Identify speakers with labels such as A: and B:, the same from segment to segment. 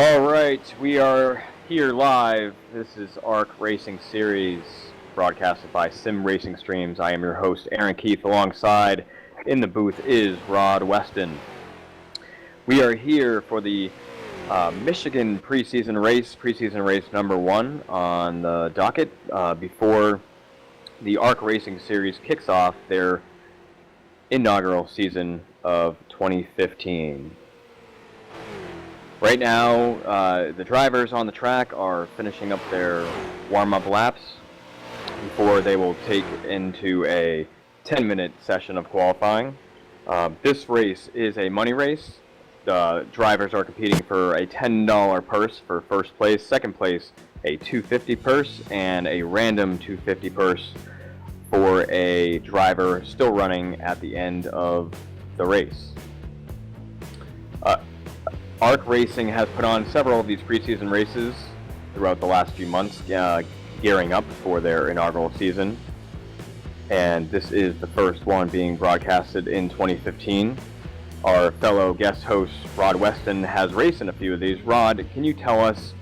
A: All right, we are here live. This is ARC Racing Series, broadcasted by Sim Racing Streams. I am your host, Aaron Keith. Alongside in the booth is Rod Weston. We are here for the Michigan preseason race number 1 on the docket before the ARC Racing Series kicks off their inaugural season of 2015. Right now, the drivers on the track are finishing up their warm-up laps before they will take into a 10-minute session of qualifying. This race is a money race. The drivers are competing for a $10 purse for first place, second place a $250 purse, and a random $250 purse for a driver still running at the end of the race. ARC Racing has put on several of these preseason races throughout the last few months, gearing up for their inaugural season. And this is the first one being broadcasted in 2015. Our fellow guest host, Rod Weston, has raced in a few of these. Rod, can you tell us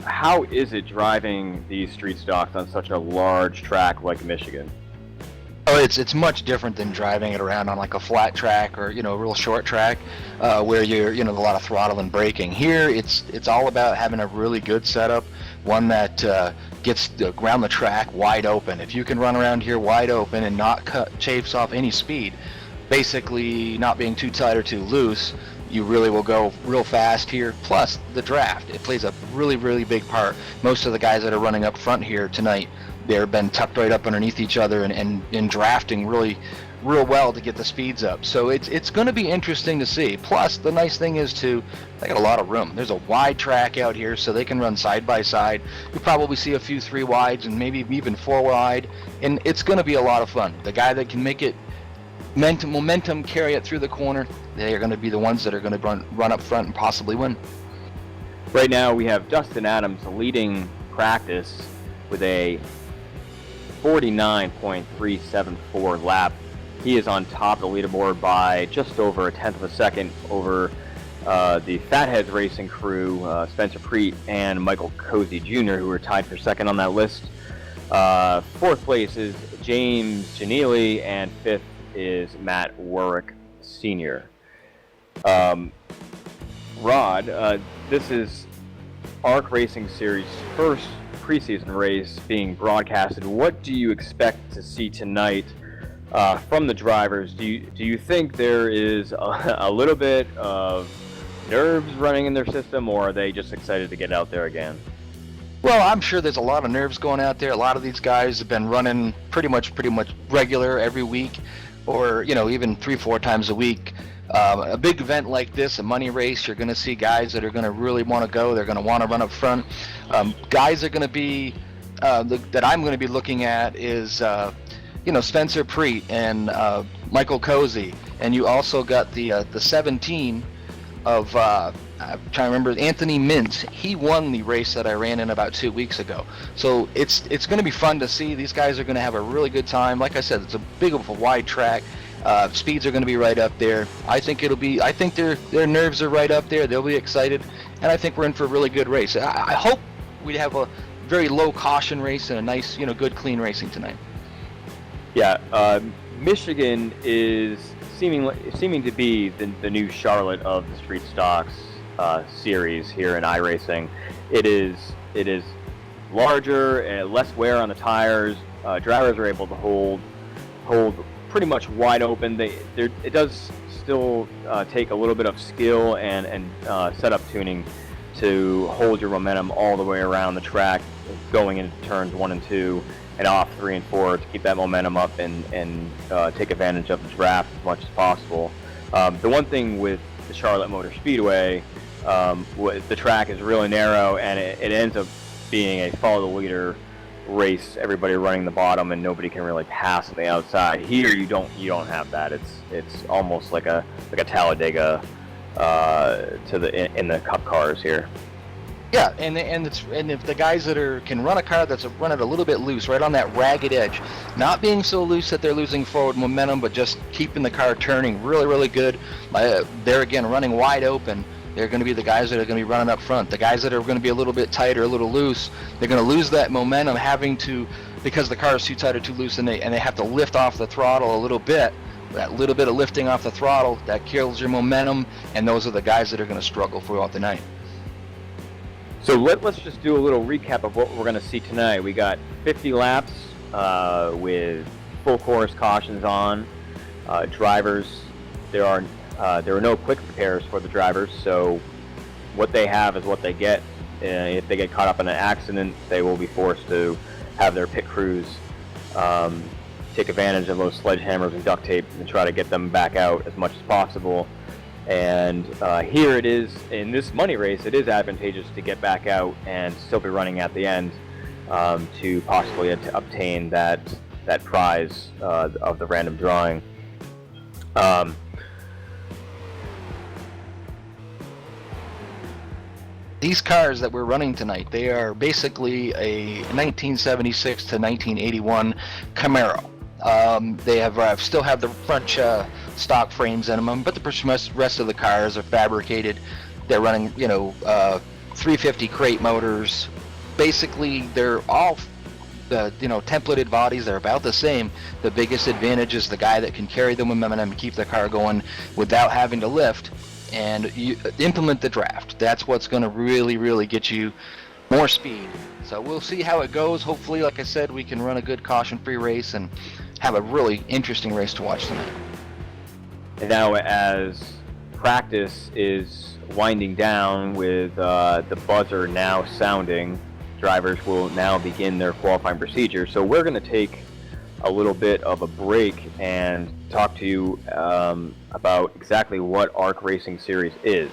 A: how is it driving these street stocks on such a large track like Michigan?
B: Oh, it's much different than driving it around on like a flat track or a real short track where you're a lot of throttle and braking. Here it's all about having a really good setup, one that gets around the track wide open. If you can run around here wide open and not chafes off any speed, basically not being too tight or too loose, you really will go real fast here. Plus the draft, it plays a really big part. Most of the guys that are running up front here tonight, they've been tucked right up underneath each other and drafting real well to get the speeds up. So it's going to be interesting to see. Plus, the nice thing is, too, they got a lot of room. There's a wide track out here, so they can run side by side. You'll probably see a few 3 wides and maybe even 4 wide, and it's going to be a lot of fun. The guy that can make it momentum carry it through the corner, they are going to be the ones that are going to run up front and possibly win.
A: Right now, we have Dustin Adams leading practice with a 49.374 lap. He is on top of the leaderboard by just over a tenth of a second over the Fatheads Racing crew, Spencer Preet and Michael Cozy Jr., who are tied for second on that list. Fourth place is James Janili, and fifth is Matt Warwick Sr. Rod, this is ARC Racing Series' first preseason race being broadcasted. What do you expect to see tonight from the drivers? Do you think there is a little bit of nerves running in their system, or are they just excited to get out there again?
B: Well, I'm sure there's a lot of nerves going out there. A lot of these guys have been running pretty much regular every week, or even 3-4 times a week. A big event like this, a money race, you're going to see guys that are going to really want to go. They're going to want to run up front. Guys are going to be that I'm going to be looking at is Spencer Preet and Michael Cozy, and you also got the 17 of I'm trying to remember, Anthony Mintz. He won the race that I ran in about 2 weeks ago. So it's going to be fun to see. These guys are going to have a really good time. Like I said, it's a big of a wide track. Speeds are going to be right up there. I think their nerves are right up there. They'll be excited, and I think we're in for a really good race. I hope we have a very low caution race and a nice, good clean racing tonight.
A: Yeah, Michigan is seeming to be the new Charlotte of the Street Stocks series here in iRacing. It is larger and less wear on the tires. Drivers are able to hold pretty much wide open. It does still take a little bit of skill and setup tuning to hold your momentum all the way around the track, going into turns 1 and 2 and off 3 and 4 to keep that momentum up and take advantage of the draft as much as possible. The one thing with the Charlotte Motor Speedway, the track is really narrow, and it ends up being a follow the leader race, everybody running the bottom and nobody can really pass on the outside. Here you don't have that. It's almost like a Talladega in the Cup cars here.
B: Yeah, and if the guys that can run a car that's run it a little bit loose, right on that ragged edge, not being so loose that they're losing forward momentum, but just keeping the car turning really good. They're again running wide open. They're going to be the guys that are going to be running up front. The guys that are going to be a little bit tight or a little loose, they're going to lose that momentum because the car is too tight or too loose, and they have to lift off the throttle a little bit. That little bit of lifting off the throttle, that kills your momentum, and those are the guys that are going to struggle throughout the night.
A: So let's just do a little recap of what we're going to see tonight. We got 50 laps with full course cautions on. Drivers, there are no quick repairs for the drivers, so what they have is what they get. If they get caught up in an accident, they will be forced to have their pit crews take advantage of those sledgehammers and duct tape and try to get them back out as much as possible. And here it is, in this money race, it is advantageous to get back out and still be running at the end to possibly obtain that prize of the random drawing.
B: These cars that we're running tonight, they are basically a 1976 to 1981 Camaro. They still have the front stock frames in them, but the rest of the cars are fabricated. They're running, 350 crate motors. Basically, they're all templated bodies. They're about the same. The biggest advantage is the guy that can carry the momentum and keep the car going without having to lift. And you implement the draft. That's what's going to really, really get you more speed. So we'll see how it goes. Hopefully, like I said, we can run a good caution-free race and have a really interesting race to watch tonight.
A: And now, as practice is winding down with the buzzer now sounding, drivers will now begin their qualifying procedure. So we're going to take a little bit of a break and talk to you about exactly what ARC Racing Series is.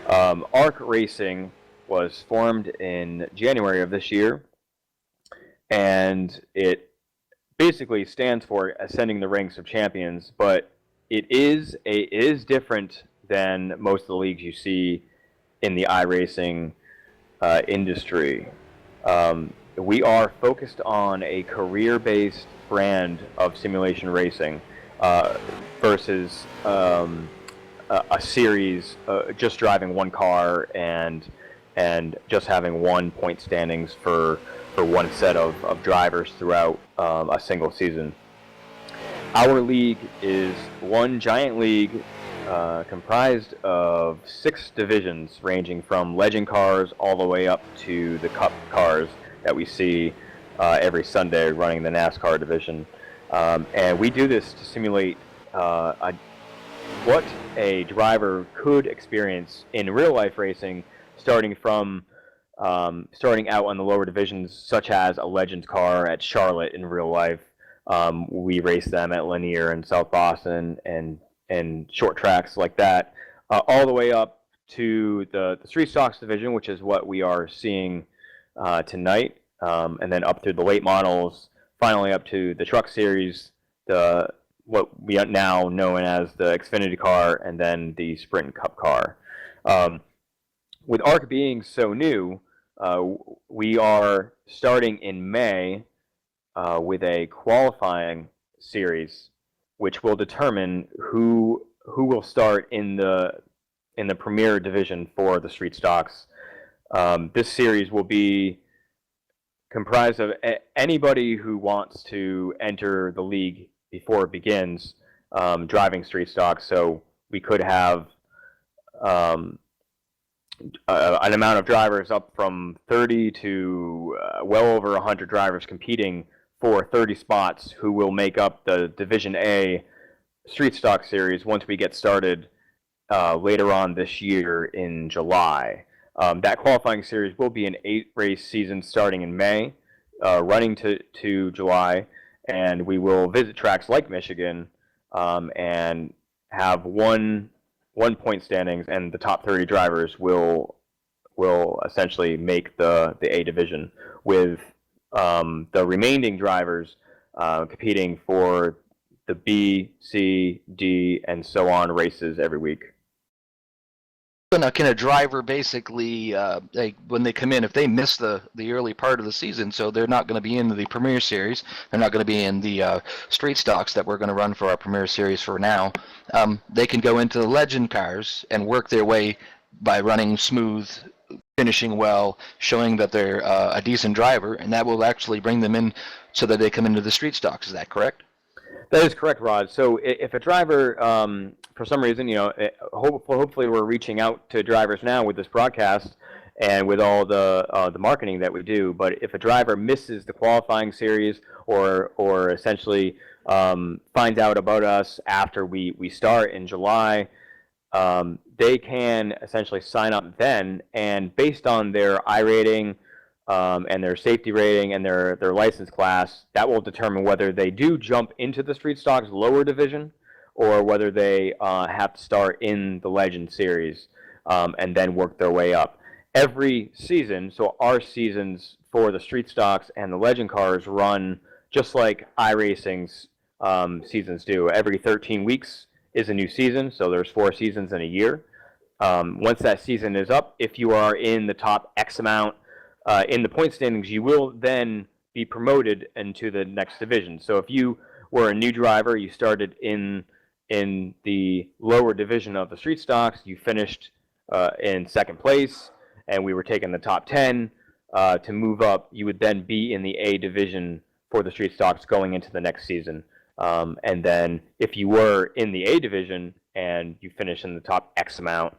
A: ARC Racing was formed in January of this year, and it basically stands for Ascending the Ranks of Champions, but it is different than most of the leagues you see in the iRacing industry. We are focused on a career-based brand of simulation racing versus a series just driving one car and just having one point standings for one set of drivers throughout a single season. Our league is one giant league comprised of 6 divisions ranging from legend cars all the way up to the cup cars that we see every Sunday running the NASCAR division. And we do this to simulate what a driver could experience in real-life racing, starting out on the lower divisions, such as a Legends car at Charlotte in real life. We race them at Lanier and South Boston and short tracks like that, all the way up to the Street Stocks division, which is what we are seeing tonight, and then up through the late models, finally up to the Truck Series, what we are now known as the Xfinity car, and then the Sprint and Cup car. With ARC being so new, we are starting in May with a qualifying series, which will determine who will start in the premier division for the Street Stocks. This series will be comprised of anybody who wants to enter the league before it begins, driving Street Stocks. So we could have an amount of drivers up from 30 to well over 100 drivers competing for 30 spots who will make up the Division A Street Stock Series once we get started later on this year in July. That qualifying series will be an 8-race season starting in May, running to July, and we will visit tracks like Michigan and have one point standings, and the top 30 drivers will essentially make the A division, with the remaining drivers competing for the B, C, D, and so on races every week.
B: Now, can a driver basically, when they come in, if they miss the early part of the season, so they're not going to be in the Premier Series, they're not going to be in the Street Stocks that we're going to run for our Premier Series for now, they can go into the Legend cars and work their way by running smooth, finishing well, showing that they're a decent driver, and that will actually bring them in so that they come into the street stocks. Is that correct?
A: That is correct, Rod. So if a driver, for some reason, hopefully we're reaching out to drivers now with this broadcast and with all the marketing that we do. But if a driver misses the qualifying series or essentially finds out about us after we start in July, they can essentially sign up then, and based on their I rating and their safety rating and their license class, that will determine whether they do jump into the Street Stocks lower division or whether they have to start in the Legend Series and then work their way up. Every season, so our seasons for the Street Stocks and the Legend cars run just like iRacing's seasons do. Every 13 weeks is a new season, so there's 4 seasons in a year. Once that season is up, if you are in the top X amount in the point standings, you will then be promoted into the next division. So if you were a new driver, you started in the lower division of the Street Stocks, you finished in second place, and we were taking the top 10 to move up, you would then be in the A division for the Street Stocks going into the next season. And then if you were in the A division and you finish in the top X amount,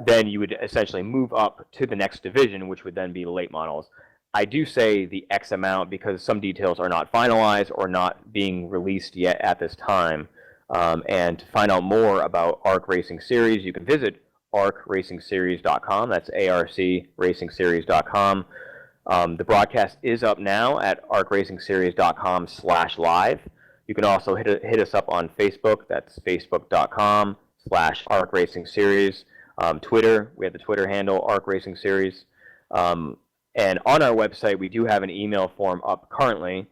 A: then you would essentially move up to the next division, which would then be the late models. I do say the X amount because some details are not finalized or not being released yet at this time. And to find out more about ARC Racing Series, you can visit arcracingseries.com. That's arcracingseries.com. The broadcast is up now at arcracingseries.com/live. You can also hit us up on Facebook. That's facebook.com/arcracingseries. Twitter, we have the Twitter handle, ARC Racing Series. And on our website, we do have an email form up currently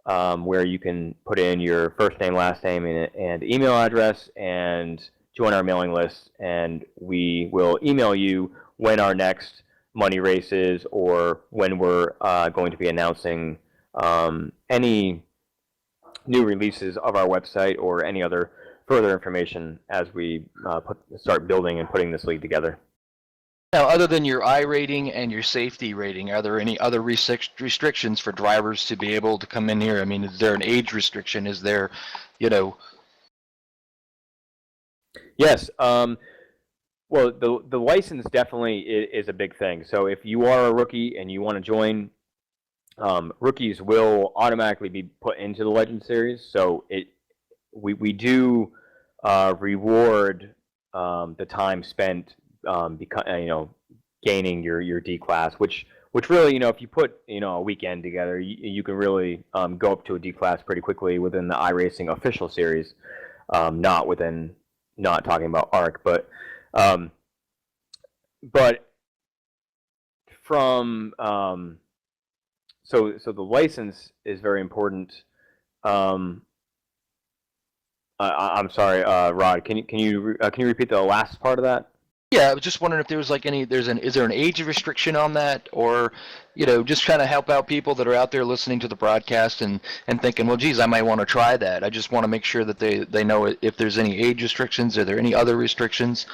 A: where you can put in your first name, last name, and email address and join our mailing list. And we will email you when our next money race is or when we're going to be announcing any new releases of our website or any other further information as we start building and putting this league together.
B: Now, other than your I rating and your safety rating, are there any other restrictions for drivers to be able to come in here? I mean, is there an age restriction? Is there,
A: Yes. Well, the license definitely is a big thing. So if you are a rookie and you want to join, rookies will automatically be put into the Legend Series. So we do reward the time spent gaining your D class, which really, if you put a weekend together, you can really go up to a D class pretty quickly within the iRacing official series, not talking about ARC, but from so the license is very important. I'm sorry, Rod. Can you repeat the last part of that?
B: Yeah, I was just wondering if there was is there an age restriction on that, or just trying to help out people that are out there listening to the broadcast and thinking, well, geez, I might want to try that. I just want to make sure that they know if there's any age restrictions. Are there any other restrictions?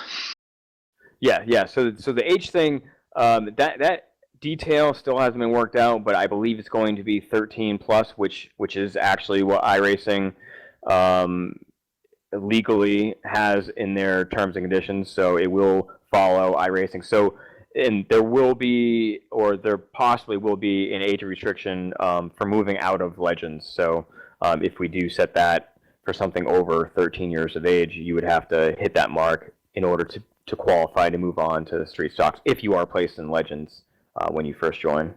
A: Yeah. So the age thing, that detail still hasn't been worked out, but I believe it's going to be 13 plus, which is actually what iRacing legally has in their terms and conditions. So it will follow iRacing. So, and there will be, or there possibly will be, an age restriction for moving out of Legends. So if we do set that for something over 13 years of age, you would have to hit that mark in order to qualify to move on to the Street Stocks if you are placed in Legends when you first join.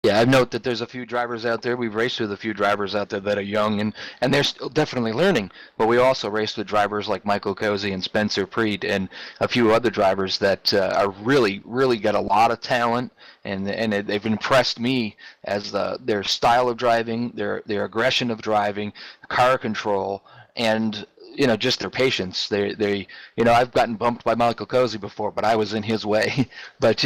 B: Yeah, I note that there's a few drivers out there. We've raced with a few drivers out there that are young, and they're still definitely learning. But we also raced with drivers like Michael Cozy and Spencer Preet and a few other drivers that are really got a lot of talent, and they've impressed me as their style of driving, their aggression of driving, car control, and just their patience. They I've gotten bumped by Michael Cozy before, but I was in his way. But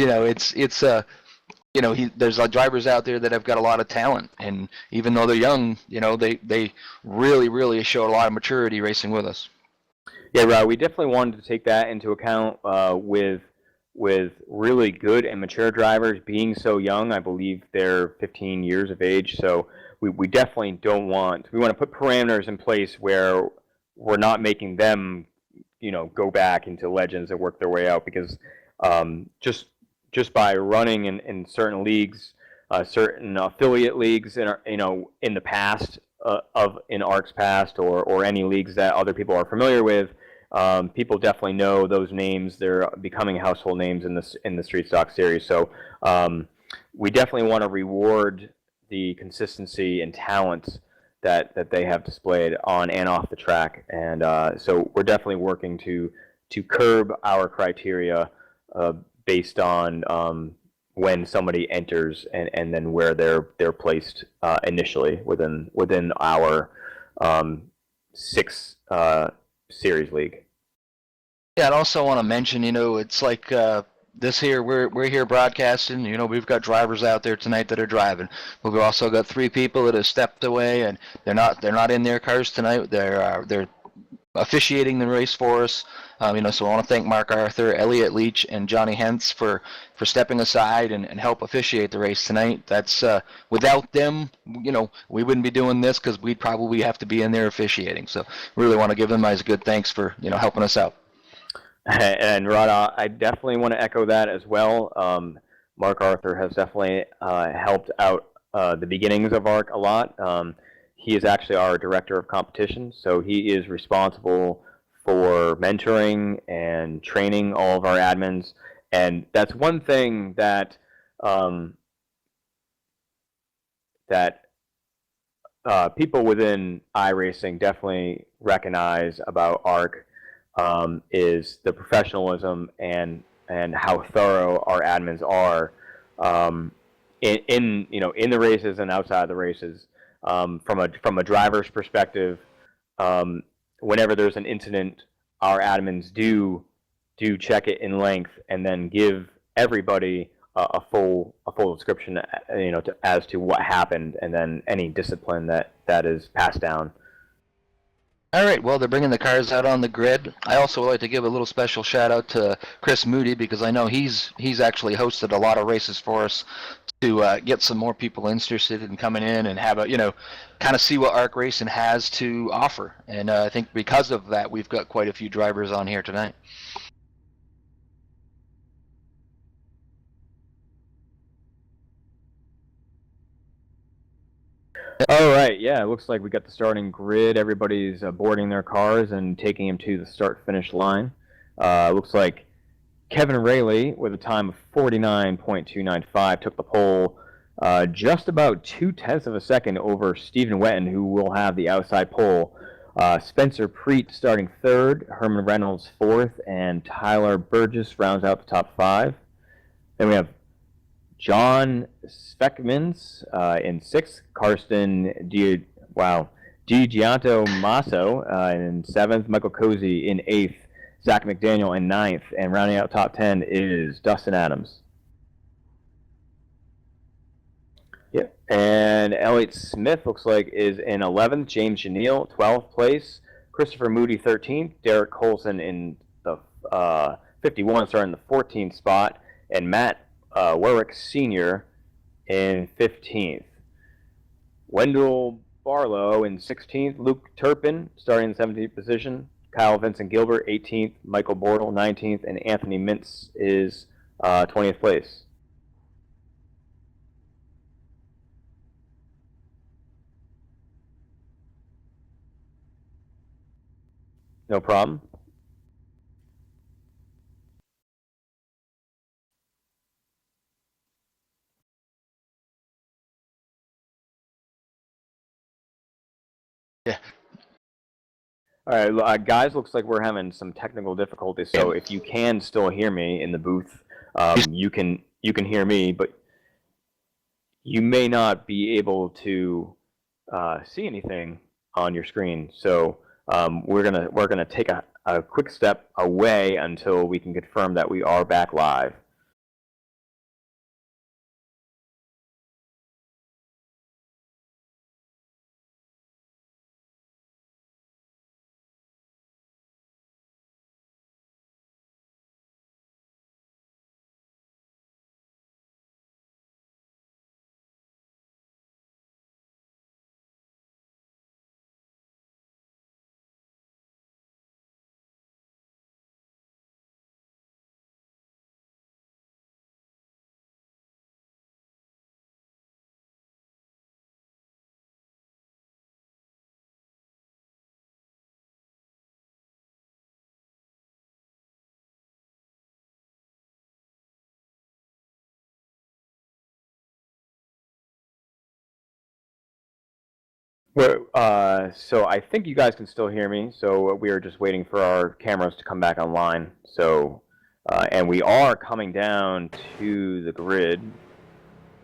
B: there's drivers out there that have got a lot of talent, and even though they're young, they really show a lot of maturity racing with us.
A: Yeah, right. We definitely wanted to take that into account with really good and mature drivers being so young. I believe they're 15 years of age, so we definitely don't want. We want to put parameters in place where we're not making them, go back into legends and work their way out because just by running in certain leagues, certain affiliate leagues in the past of in ARC's past or any leagues that other people are familiar with. People definitely know those names. They're becoming household names in the Street Stock Series. So we definitely want to reward the consistency and talent that they have displayed on and off the track. And so we're definitely working to curb our criteria uh, based on when somebody enters and then where they're placed initially within our six series league.
B: Yeah, I also want to mention, it's like this here. We're here broadcasting. We've got drivers out there tonight that are driving, but we've also got three people that have stepped away, and they're not in their cars tonight. They're officiating the race for us. So I want to thank Mark Arthur, Elliot Leach, and Johnny Hentz for stepping aside and help officiate the race tonight. That's without them, we wouldn't be doing this because we'd probably have to be in there officiating. So really want to give them as a good thanks for helping us out.
A: And Rod, I definitely want to echo that as well. Mark Arthur has definitely helped out the beginnings of ARC a lot. He is actually our director of competition, so he is responsible for mentoring and training all of our admins. And that's one thing um, that people within iRacing definitely recognize about ARC is the professionalism and how thorough our admins are in the races and outside the races. From a driver's perspective, whenever there's an incident, our admins do check it in length and then give everybody a full description, as to what happened, and then any discipline that is passed down.
B: All right, well, they're bringing the cars out on the grid. I also would like to give a little special shout out to Chris Moody because I know he's actually hosted a lot of races for us to get some more people interested in coming in and have a kind of see what ARC Racing has to offer. And I think because of that, we've got quite a few drivers on here tonight.
A: All right, yeah, it looks like we got the starting grid. Everybody's boarding their cars and taking them to the start-finish line. Looks like Kevin Rayleigh, with a time of 49.295, took the pole just about 0.2 of a second over Stephen Wetton, who will have the outside pole. Spencer Preet starting third, Herman Reynolds fourth, and Tyler Burgess rounds out the top five. Then we have John Speckmans in sixth, Karsten DiGianto Masso in seventh, Michael Cozy in eighth, Zach McDaniel in ninth, and rounding out top 10 is Dustin Adams. Yep. And Elliott Smith looks like is in 11th, James Janelle 12th place, Christopher Moody 13th, Derek Colson in the 51 starting the 14th spot, and Matt Warwick Sr. in 15th. Wendell Barlow in 16th, Luke Turpin starting in 17th position, Kyle Vincent Gilbert 18th, Michael Bortle 19th, and Anthony Mintz is 20th place. No problem.
B: Yeah.
A: All right, guys, looks like we're having some technical difficulties. So if you can still hear me in the booth, you can hear me, but you may not be able to see anything on your screen. So we're gonna take a quick step away until we can confirm that we are back live. So I think you guys can still hear me. So we are just waiting for our cameras to come back online. So, and we are coming down to the grid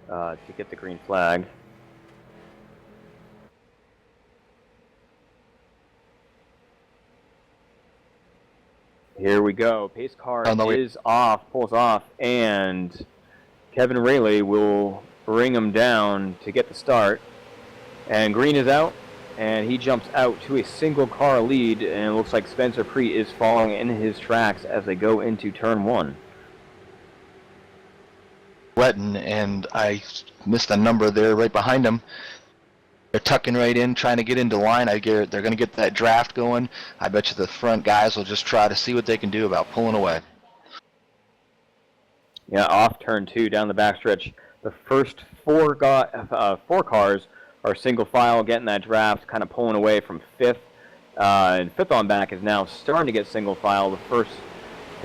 A: to get the green flag. Here we go. Pace car is off, pulls off, and Kevin Rayleigh will bring him down to get the start. And green is out, and he jumps out to a single car lead, and it looks like Spencer Preet is following in his tracks as they go into turn 1.
B: Wetton, and I missed a number there right behind him. They're tucking right in, trying to get into line. I get they're going to get that draft going. I bet you the front guys will just try to see what they can do about pulling away.
A: Yeah, off turn 2 down the backstretch. The first four cars are single file, getting that draft, kind of pulling away from fifth. And fifth on back is now starting to get single file. The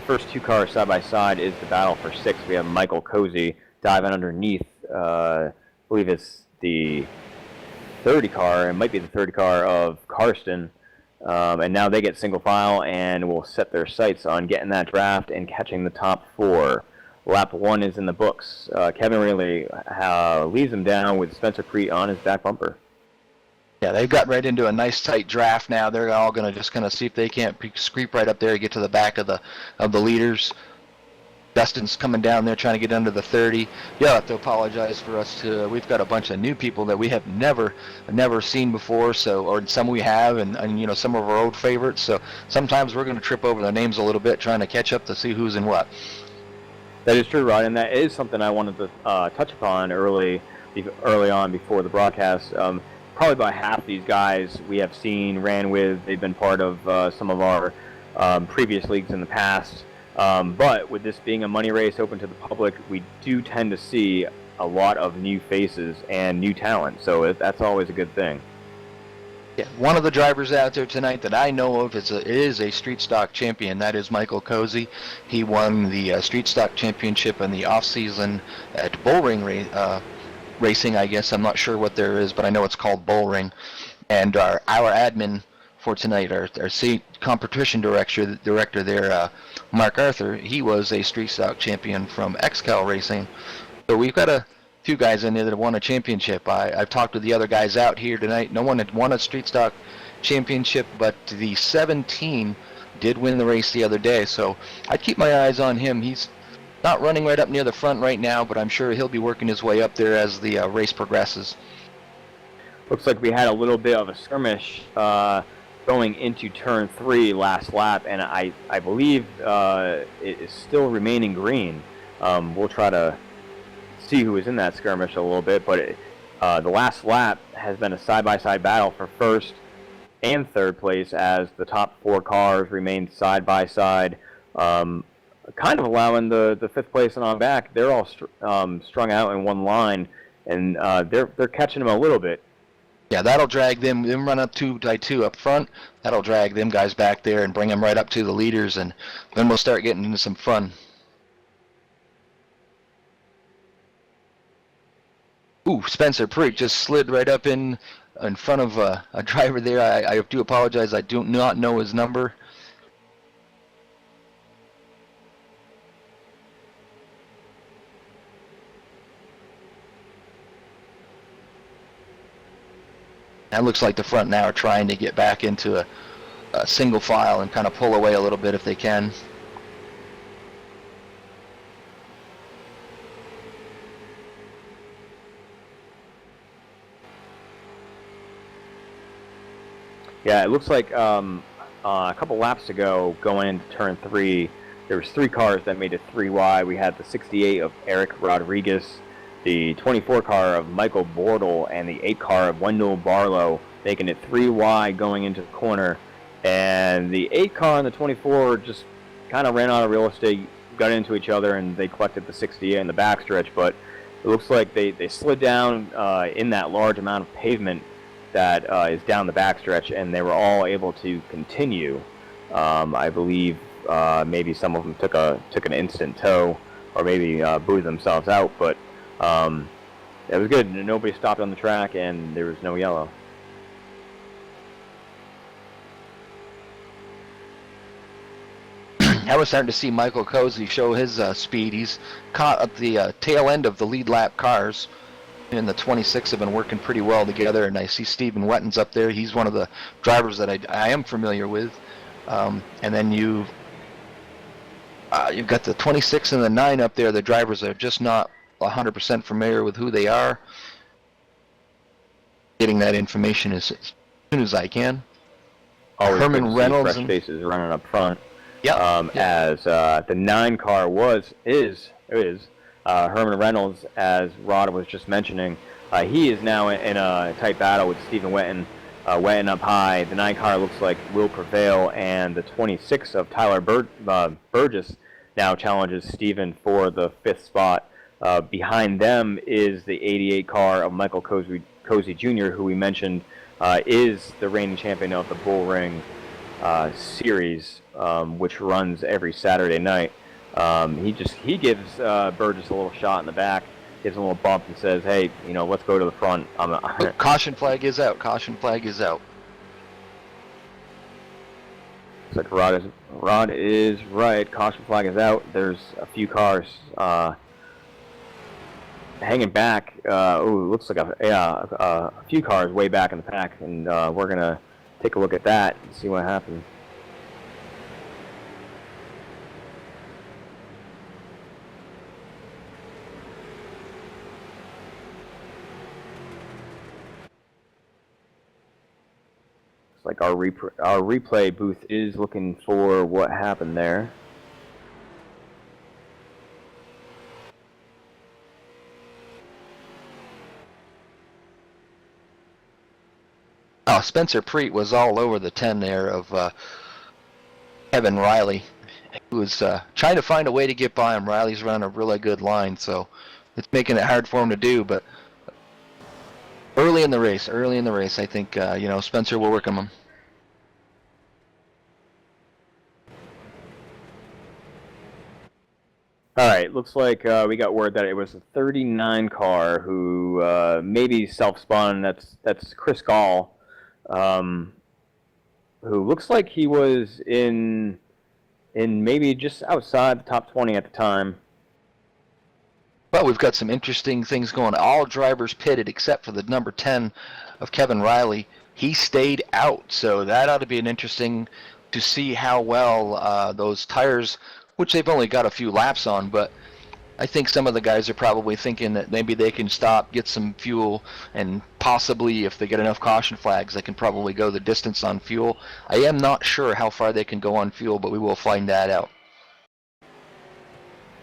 A: first two cars side by side is the battle for sixth. We have Michael Cozy diving underneath. I believe it's the 30 car. It might be the 30 car of Karsten. And now they get single file and will set their sights on getting that draft and catching the top 4. Lap 1 is in the books. Kevin Rayleigh leaves him down with Spencer Preet on his back bumper.
B: Yeah, they've got right into a nice tight draft now. They're all going to just kind of see if they can't scrape right up there and get to the back of the leaders. Dustin's coming down there trying to get under the 30. You'll have to apologize for us too. We've got a bunch of new people that we have never seen before, or some we have, and you know, some of our old favorites. So sometimes we're going to trip over their names a little bit trying to catch up to see who's in what.
A: That is true, Rod, and that is something I wanted to touch upon early on before the broadcast. Probably about half these guys we have seen, ran with. They've been part of some of our previous leagues in the past. But with this being a money race open to the public, we do tend to see a lot of new faces and new talent. So that's always a good thing.
B: Yeah, one of the drivers out there tonight that I know of is a street stock champion. That is Michael Cozy. He won the street stock championship in the off season at Bullring Racing. I guess I'm not sure what there is, but I know it's called Bullring. And our admin for tonight, our competition director there, Mark Arthur, he was a street stock champion from XCal Racing. So we've got a few guys in there that have won a championship. I've talked to the other guys out here tonight. No one had won a street stock championship, but the 17 did win the race the other day. So I'd keep my eyes on him. He's not running right up near the front right now, but I'm sure he'll be working his way up there as the race progresses.
A: Looks like we had a little bit of a skirmish going into turn 3 last lap, and I believe it is still remaining green. We'll try to see who was in that skirmish a little bit, but the last lap has been a side-by-side battle for first and third place as the top 4 cars remain side-by-side, kind of allowing the fifth place and on back. They're all strung out in one line, and they're catching them a little bit.
B: Yeah, that'll drag them run up 2-2 up front. That'll drag them guys back there and bring them right up to the leaders, and then we'll start getting into some fun. Ooh, Spencer Preet just slid right up in front of a driver there. I do apologize. I do not know his number. That looks like the front now are trying to get back into a single file and kind of pull away a little bit if they can.
A: Yeah, it looks like a couple laps ago, going into turn 3, there was 3 cars that made it 3 wide. We had the 68 of Eric Rodriguez, the 24 car of Michael Bortle, and the 8 car of Wendell Barlow, making it 3 wide going into the corner. And the 8 car and the 24 just kind of ran out of real estate, got into each other, and they collected the 68 in the backstretch. But it looks like they slid down in that large amount of pavement that is down the backstretch, and they were all able to continue. I believe maybe some of them took an instant tow, or maybe booted themselves out, but it was good. Nobody stopped on the track, and there was no yellow.
B: I was starting to see Michael Cozy show his speed. He's caught at the tail end of the lead lap cars, and the 26 have been working pretty well together. And I see Stephen Wetton's up there. He's one of the drivers that I am familiar with. And then you've got the 26 and the 9 up there. The drivers are just not 100% familiar with who they are. Getting that information as soon as I can.
A: Always
B: Herman
A: good to see
B: Reynolds
A: fresh faces running up front.
B: Yep.
A: As the 9 car is Herman Reynolds, as Rod was just mentioning. He is now in a tight battle with Stephen Wetton. Wetton up high. The 9 car looks like will prevail, and the 26 of Tyler Burgess now challenges Stephen for the 5th spot. Behind them is the 88 car of Michael Cozy Jr., who we mentioned is the reigning champion of the Bull Ring series, which runs every Saturday night. He gives Burgess a little shot in the back, gives him a little bump, and says, "Hey, let's go to the front."
B: Caution flag is out. Caution flag is out.
A: It's like Rod is right. Caution flag is out. There's a few cars hanging back. Looks like a few cars way back in the pack, and we're gonna take a look at that and see what happens. It's like our replay booth is looking for what happened there.
B: Spencer Preet was all over the 10 there of Kevin Riley. He was trying to find a way to get by him. Riley's running a really good line, so it's making it hard for him to do. But early in the race, I think Spencer will work him.
A: All right, looks like we got word that it was a 39 car who maybe self-spun. That's Chris Gall. Who looks like he was in maybe just outside the top 20 at the time.
B: But we've got some interesting things going. All drivers pitted except for the number 10 of Kevin Riley. He stayed out, so that ought to be an interesting to see how well those tires, which they've only got a few laps on, but I think some of the guys are probably thinking that maybe they can stop, get some fuel, and possibly if they get enough caution flags, they can probably go the distance on fuel. I am not sure how far they can go on fuel, but we will find that out.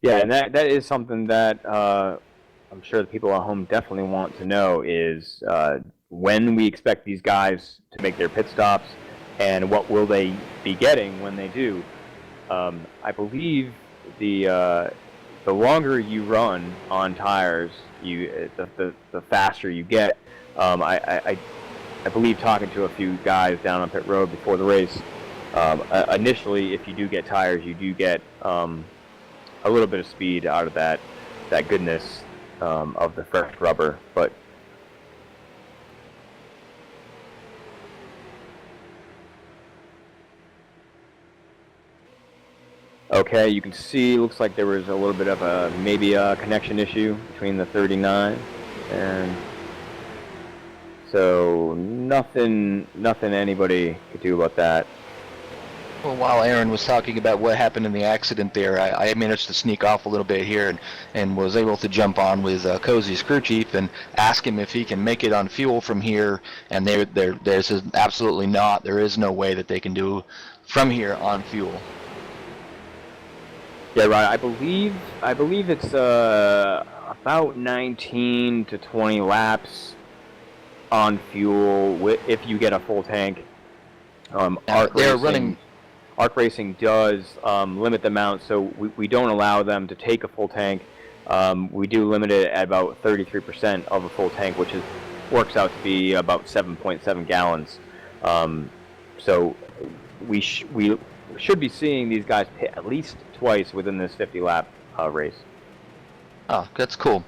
A: Yeah, and that is something that I'm sure the people at home definitely want to know is when we expect these guys to make their pit stops, and what will they be getting when they do. I believe the longer you run on tires, the faster you get. I believe talking to a few guys down on pit road before the race, initially, if you do get tires, you do get a little bit of speed out of that goodness of the fresh rubber, but. Okay, you can see, looks like there was a little bit of maybe a connection issue between the 39, and so nothing anybody could do about that.
B: Well, while Aaron was talking about what happened in the accident there, I managed to sneak off a little bit here and was able to jump on with Cozy's crew chief and ask him if he can make it on fuel from here, and there's absolutely not. There is no way that they can do from here on fuel.
A: Yeah, right. I believe it's about 19 to 20 laps on fuel if you get a full tank. ARC Racing does limit the amount, so we don't allow them to take a full tank. We do limit it at about 33% of a full tank, which works out to be about 7.7 gallons. So we should be seeing these guys pit at least twice within this 50-lap race.
B: Oh, that's cool.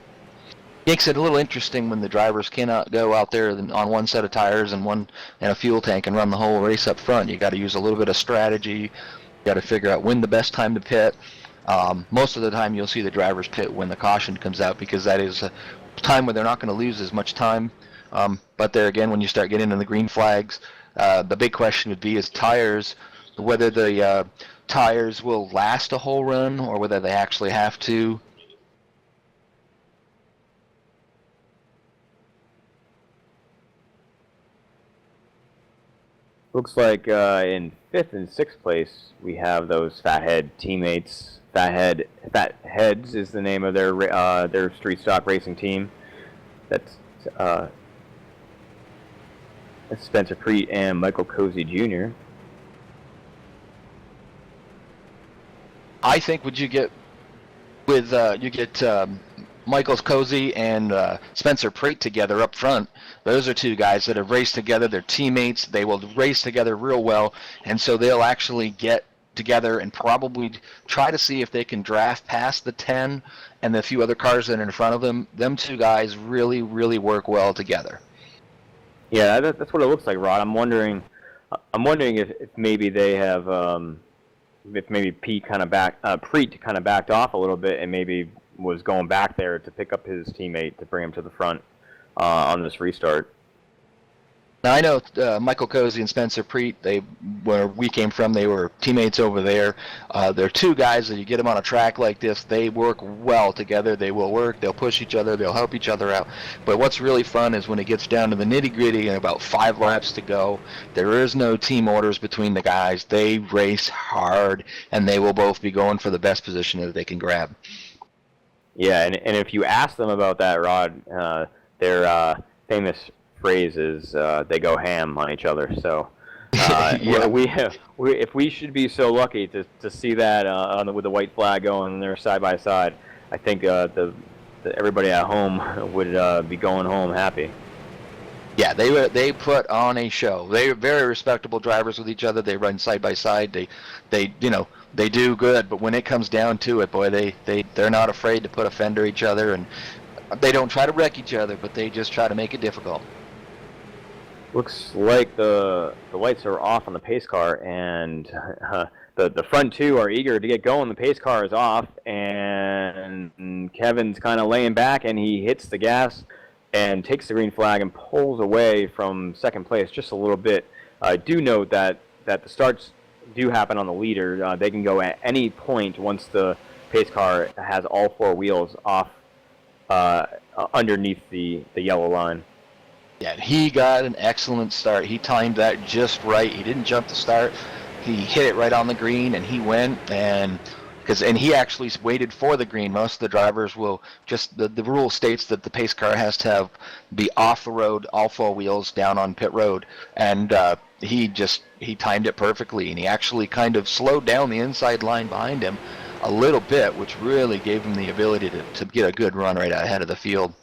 B: Makes it a little interesting when the drivers cannot go out there on one set of tires and a fuel tank and run the whole race up front. You got to use a little bit of strategy. got to figure out when the best time to pit. Most of the time, you'll see the drivers pit when the caution comes out because that is a time where they're not going to lose as much time. But there again, when you start getting into the green flags, the big question would be is tires, whether the tires will last a whole run or whether they actually have to.
A: Looks like in 5th and 6th place we have those Fathead teammates. Fatheads is the name of their street stock racing team. That's Spencer Preet and Michael Cozy Jr.
B: I think you get Michael's Cozy and Spencer Preet together up front. Those are two guys that have raced together. They're teammates. They will race together real well, and so they'll actually get together and probably try to see if they can draft past the 10 and the few other cars that are in front of them. Them two guys really, really work well together.
A: Yeah, that's what it looks like, Rod. I'm wondering if maybe they have, if maybe Preet kind of backed off a little bit and maybe was going back there to pick up his teammate to bring him to the front on this restart.
B: Now I know Michael Cozy and Spencer Preet, where we came from, they were teammates over there. They're two guys that you get them on a track like this, they work well together. They will work, they'll push each other, they'll help each other out. But what's really fun is when it gets down to the nitty-gritty and about 5 laps to go, there is no team orders between the guys. They race hard, and they will both be going for the best position that they can grab. Yeah,
A: and if you ask them about that, Rod, their famous phrase is they go ham on each other. So yeah. If we should be so lucky to see that with the white flag going there side by side, I think everybody at home would be going home happy.
B: Yeah, they put on a show. They're very respectable drivers with each other. They run side by side. They do good. But when it comes down to it, boy, they're not afraid to put a fender each other, and they don't try to wreck each other, but they just try to make it difficult.
A: Looks like the lights are off on the pace car, and the front two are eager to get going. The pace car is off, and Kevin's kind of laying back, and he hits the gas and takes the green flag and pulls away from second place just a little bit. Do note that the starts do happen on the leader. They can go at any point once the pace car has all 4 wheels off underneath the yellow line.
B: Yeah, he got an excellent start. He timed that just right. He didn't jump the start. He hit it right on the green, and he went, and he actually waited for the green. Most of the drivers will just, the rule states that the pace car has to be off the road, all 4 wheels down on pit road, and he timed it perfectly, and he actually kind of slowed down the inside line behind him a little bit, which really gave him the ability to get a good run right ahead of the field.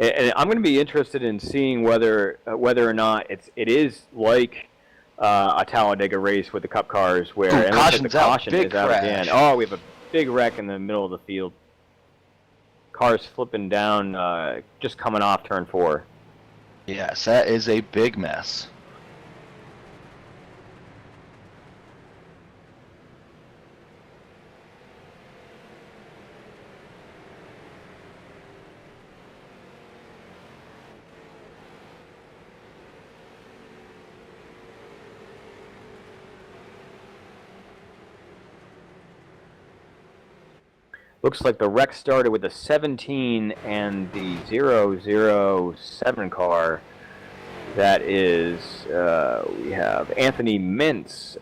A: And I'm going to be interested in seeing whether or not it is like a Talladega race with the Cup cars where
B: the caution is out
A: again. Oh, we have a big wreck in the middle of the field. Cars flipping down, just coming off turn 4.
B: Yes, that is a big mess.
A: Looks like the wreck started with the 17 and the 007 car. That is, we have Anthony Mintz,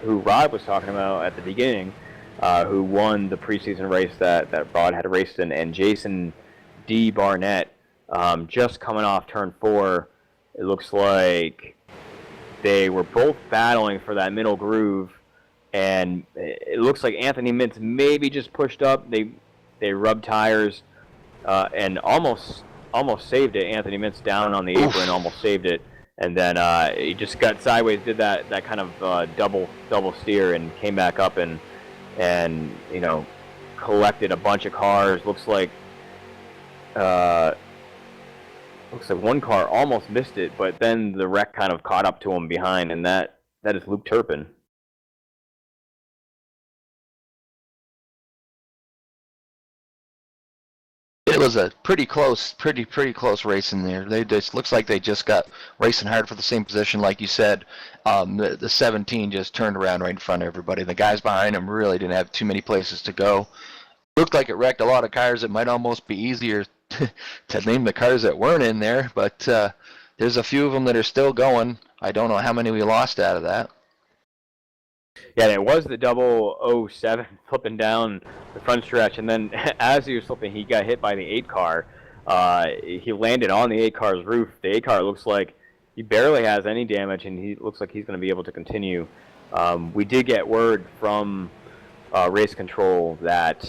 A: who Rod was talking about at the beginning, who won the preseason race that Rod had raced in, and Jason D. Barnett, just coming off turn 4. It looks like they were both battling for that middle groove. And it looks like Anthony Mintz maybe just pushed up. They rubbed tires and almost saved it. Anthony Mintz down on the apron, almost saved it, and then he just got sideways, did that kind of double steer, and came back up and collected a bunch of cars. Looks like one car almost missed it, but then the wreck kind of caught up to him behind, and that is Luke Turpin.
B: It was a pretty close race in there. They just looks like they just got racing hard for the same position, like you said. The 17 just turned around right in front of everybody. The guys behind them really didn't have too many places to go. Looked like it wrecked a lot of cars. It might almost be easier to name the cars that weren't in there, but there's a few of them that are still going. I don't know how many we lost out of that.
A: Yeah, it was the 007 flipping down the front stretch, and then as he was flipping, he got hit by the 8 car. He landed on the 8 car's roof. The 8 car looks like he barely has any damage, and he looks like he's going to be able to continue. We did get word from race control that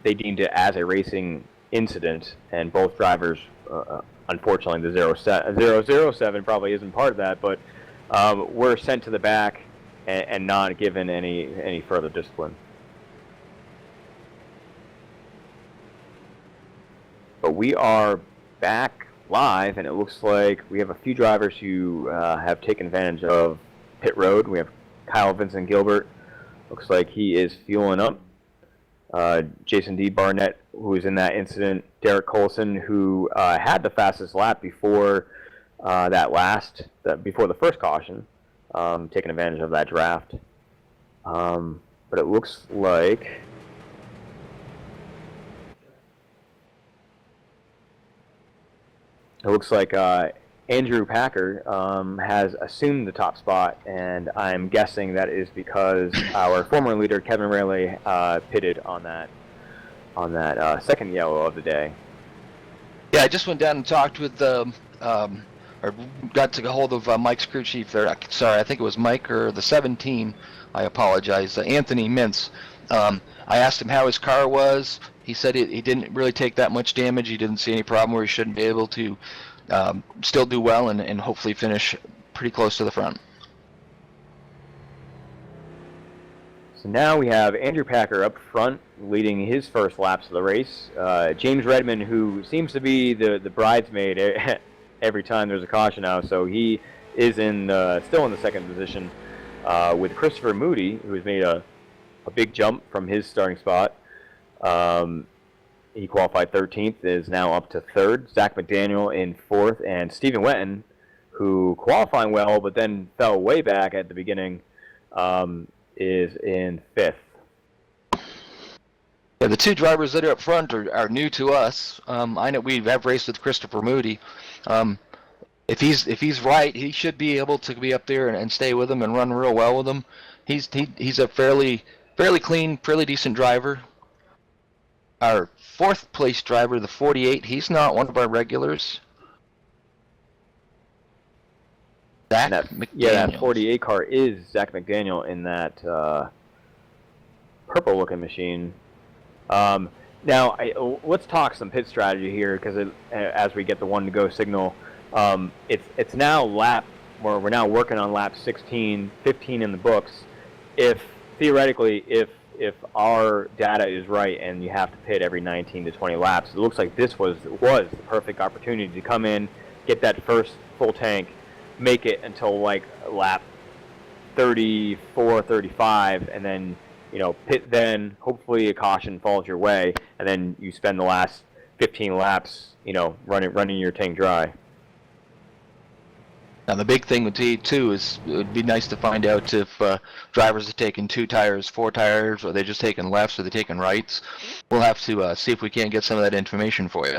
A: they deemed it as a racing incident, and both drivers, unfortunately, the 007 probably isn't part of that, but were sent to the back and not given any further discipline. But we are back live, and it looks like we have a few drivers who have taken advantage of pit road. We have Kyle Vincent Gilbert. Looks like he is fueling up. Jason D. Barnett, who was in that incident. Derek Colson, who had the fastest lap before before the first caution, taking advantage of that draft. But it looks like Andrew Packer has assumed the top spot, and I'm guessing that is because our former leader Kevin Rayleigh pitted on that second yellow of the day.
B: Yeah, I just went down and talked with or got to get hold of Mike's crew chief there. Sorry, I think it was Mike or the 17. I apologize. Anthony Mintz. I asked him how his car was. He said he didn't really take that much damage. He didn't see any problem where he shouldn't be able to still do well and hopefully finish pretty close to the front.
A: So now we have Andrew Packer up front leading his first laps of the race. James Redmond, who seems to be the bridesmaid every time there's a caution now, so he is still in the second position with Christopher Moody, who has made a big jump from his starting spot. He qualified 13th, is now up to 3rd. Zach McDaniel in 4th, and Stephen Wetton, who qualifying well but then fell way back at the beginning, is in 5th.
B: Yeah, the two drivers that are up front are new to us. I know we have raced with Christopher Moody. If he's right, he should be able to be up there and stay with him and run real well with him. He's a fairly clean, fairly decent driver. Our 4th place driver, the 48, he's not one of our regulars. Zach McDaniel.
A: Yeah, that 48 car is Zach McDaniel in that purple-looking machine. Now, let's talk some pit strategy here, because as we get the one-to-go signal, it's now we're now working on lap 16, 15 in the books. Theoretically, if our data is right and you have to pit every 19 to 20 laps, it looks like this was the perfect opportunity to come in, get that first full tank, make it until like lap 34, 35, and then pit, then hopefully a caution falls your way, and then you spend the last 15 laps running your tank dry.
B: Now the big thing with T2 is it would be nice to find out if drivers are taking 2 tires, 4 tires, or they're just taking lefts, or they're taking rights. We'll have to see if we can't get some of that information for you.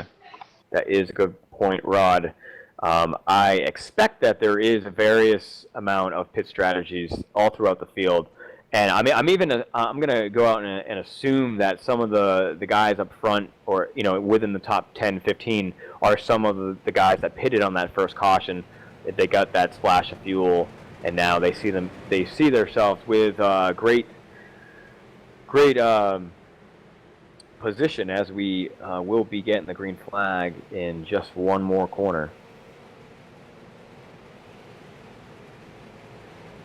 A: That is a good point, Rod. I expect that there is a various amount of pit strategies all throughout the field, and I'm going to go out and assume that some of the guys up front, or within the top 10, 15, are some of the guys that pitted on that first caution. They got that splash of fuel, and now they see themselves with great position as we will be getting the green flag in just one more corner.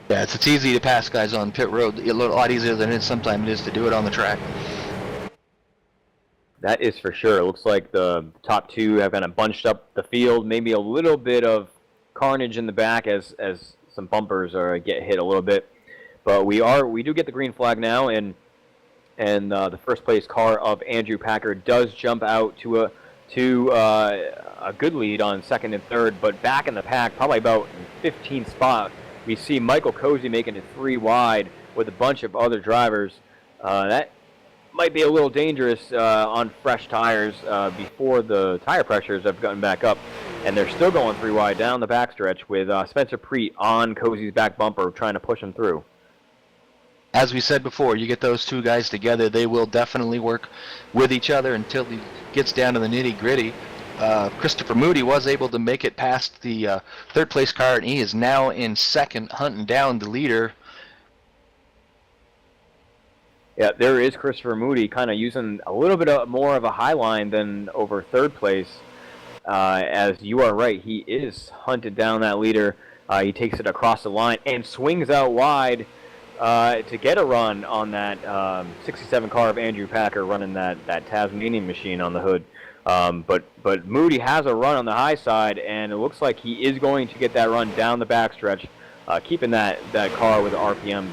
B: Yeah, it's easy to pass guys on pit road. A lot easier than sometimes it is to do it on the track.
A: That is for sure. It looks like the top 2 have kind of bunched up the field. Maybe a little bit of carnage in the back as some bumpers get hit a little bit, but we do get the green flag now, and and the first place car of Andrew Packer does jump out to a good lead on second and third, but back in the pack, probably about 15th spot, we see Michael Cozy making it 3 wide with a bunch of other drivers. That might be a little dangerous on fresh tires before the tire pressures have gotten back up, and they're still going 3 wide down the backstretch with Spencer Preet on Cozy's back bumper trying to push him through.
B: As we said before, you get those two guys together, they will definitely work with each other until it gets down to the nitty-gritty. Christopher Moody was able to make it past the third-place car, and he is now in second, hunting down the leader.
A: Yeah, there is Christopher Moody kind of using a little bit more of a high line than over third place. As you are right, he is hunted down that leader. He takes it across the line and swings out wide to get a run on that 67 car of Andrew Packer running that Tasmanian machine on the hood. But Moody has a run on the high side, and it looks like he is going to get that run down the backstretch, keeping that car with the RPMs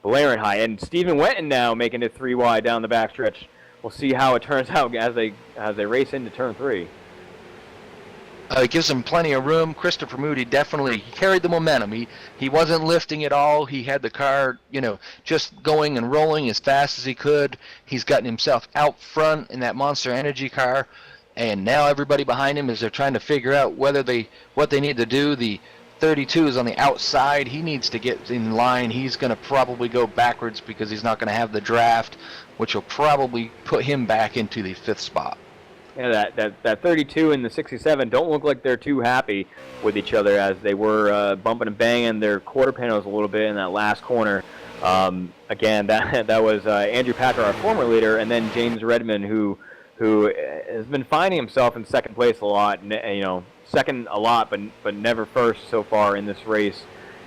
A: blaring high. And Stephen Wenton now making it 3 wide down the backstretch. We'll see how it turns out as they race into turn 3.
B: It gives him plenty of room. Christopher Moody definitely carried the momentum. He wasn't lifting at all. He had the car, just going and rolling as fast as he could. He's gotten himself out front in that Monster Energy car, and now everybody behind him is they're trying to figure out what they need to do. The 32 is on the outside. He needs to get in line. He's going to probably go backwards because he's not going to have the draft, which will probably put him back into the 5th spot.
A: Yeah, that 32 and the 67 don't look like they're too happy with each other as they were bumping and banging their quarter panels a little bit in that last corner. Again, that was Andrew Packer, our former leader, and then James Redmond, who has been finding himself in second place a lot. Second a lot, but never first so far in this race.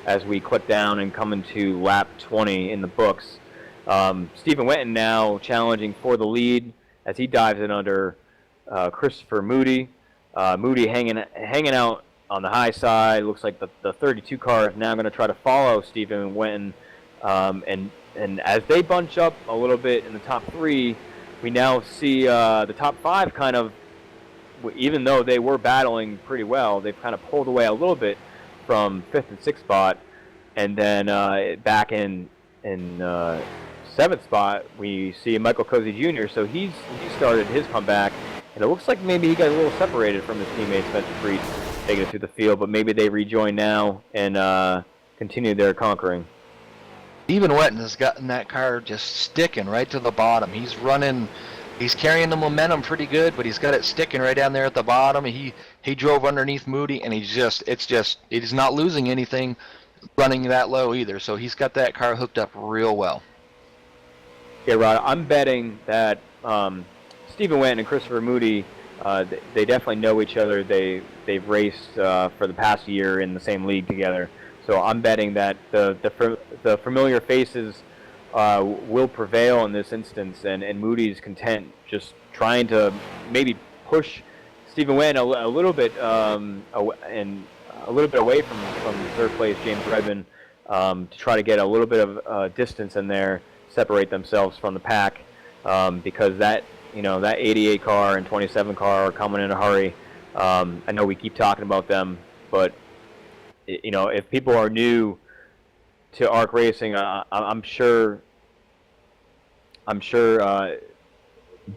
A: As we click down and come into lap 20 in the books, Stephen Wenton now challenging for the lead as he dives in under Christopher Moody. Moody hanging out on the high side. Looks like the 32 car is now going to try to follow Stephen Wenton. And as they bunch up a little bit in the top 3, we now see the top 5 kind of, even though they were battling pretty well, they've kind of pulled away a little bit from 5th and 6th spot. And then back in 7th spot, we see Michael Cozy Jr. So he started his comeback. And it looks like maybe he got a little separated from his teammate Spencer Preet taking it through the field, but maybe they rejoin now and continue their conquering.
B: Stephen Wenton has gotten that car just sticking right to the bottom. He's carrying the momentum pretty good, but he's got it sticking right down there at the bottom. He drove underneath Moody, and he's not losing anything running that low either. So he's got that car hooked up real well.
A: Yeah, Rod, I'm betting that Stephen Wenton and Christopher Moody, they definitely know each other. They've raced for the past year in the same league together. So I'm betting that the familiar faces will prevail in this instance, and Moody's content just trying to maybe push Stephen Wenton a little bit away from third place James Redmond to try to get a little bit of distance in there, separate themselves from the pack, because that 88 car and 27 car are coming in a hurry. I know we keep talking about them, but if people are new to ARC Racing, I'm sure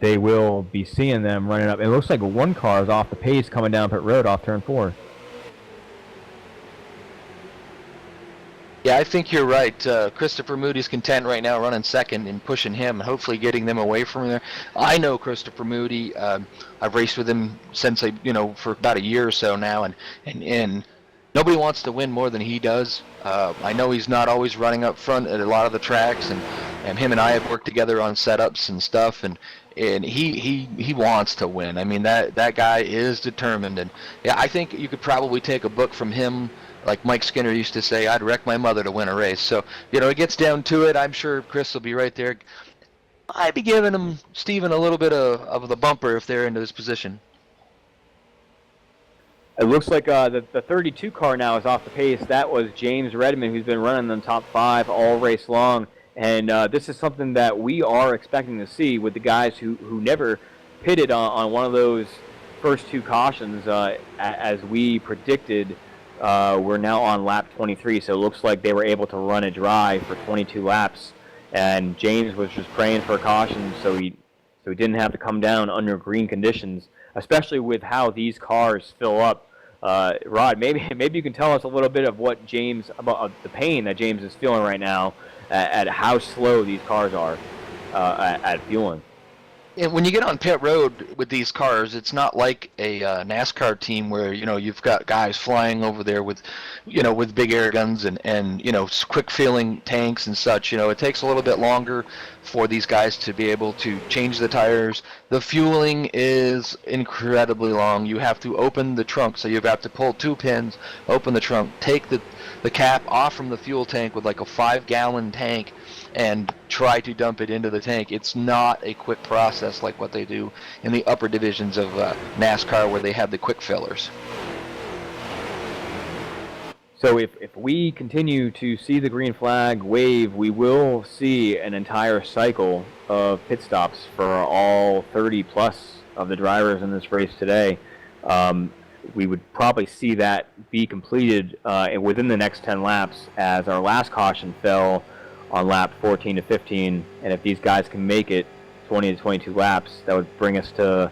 A: they will be seeing them running up. It looks like one car is off the pace coming down pit road off turn 4.
B: Yeah, I think you're right. Christopher Moody's content right now running second and pushing him, hopefully getting them away from there. I know Christopher Moody. I've raced with him since for about a year or so now, and nobody wants to win more than he does. I know he's not always running up front at a lot of the tracks, and him and I have worked together on setups and stuff, and he wants to win. I mean, that guy is determined, and yeah, I think you could probably take a book from him. Like Mike Skinner used to say, I'd wreck my mother to win a race. So, it gets down to it. I'm sure Chris will be right there. I'd be giving Stephen a little bit of the bumper if they're into this position.
A: It looks like the 32 car now is off the pace. That was James Redmond, who's been running in the top 5 all race long. And this is something that we are expecting to see with the guys who never pitted on one of those first two cautions, as we predicted. We're now on lap 23, so it looks like they were able to run it dry for 22 laps. And James was just praying for a caution, so he didn't have to come down under green conditions, especially with how these cars fill up. Rod, maybe you can tell us a little bit of what James about the pain that James is feeling right now at how slow these cars are at fueling.
B: And when you get on pit road with these cars, it's not like a NASCAR team where you've got guys flying over there with with big air guns and quick filling tanks and such. It takes a little bit longer for these guys to be able to change the tires. The fueling is incredibly long. You have to open the trunk, so you have to pull 2 pins, open the trunk, take the cap off from the fuel tank with like a 5-gallon tank, and try to dump it into the tank. It's not a quick process like what they do in the upper divisions of NASCAR, where they have the quick fillers.
A: So if we continue to see the green flag wave, we will see an entire cycle of pit stops for all 30 plus of the drivers in this race today. We would probably see that be completed within the next 10 laps, as our last caution fell on lap 14 to 15, and if these guys can make it 20 to 22 laps, that would bring us to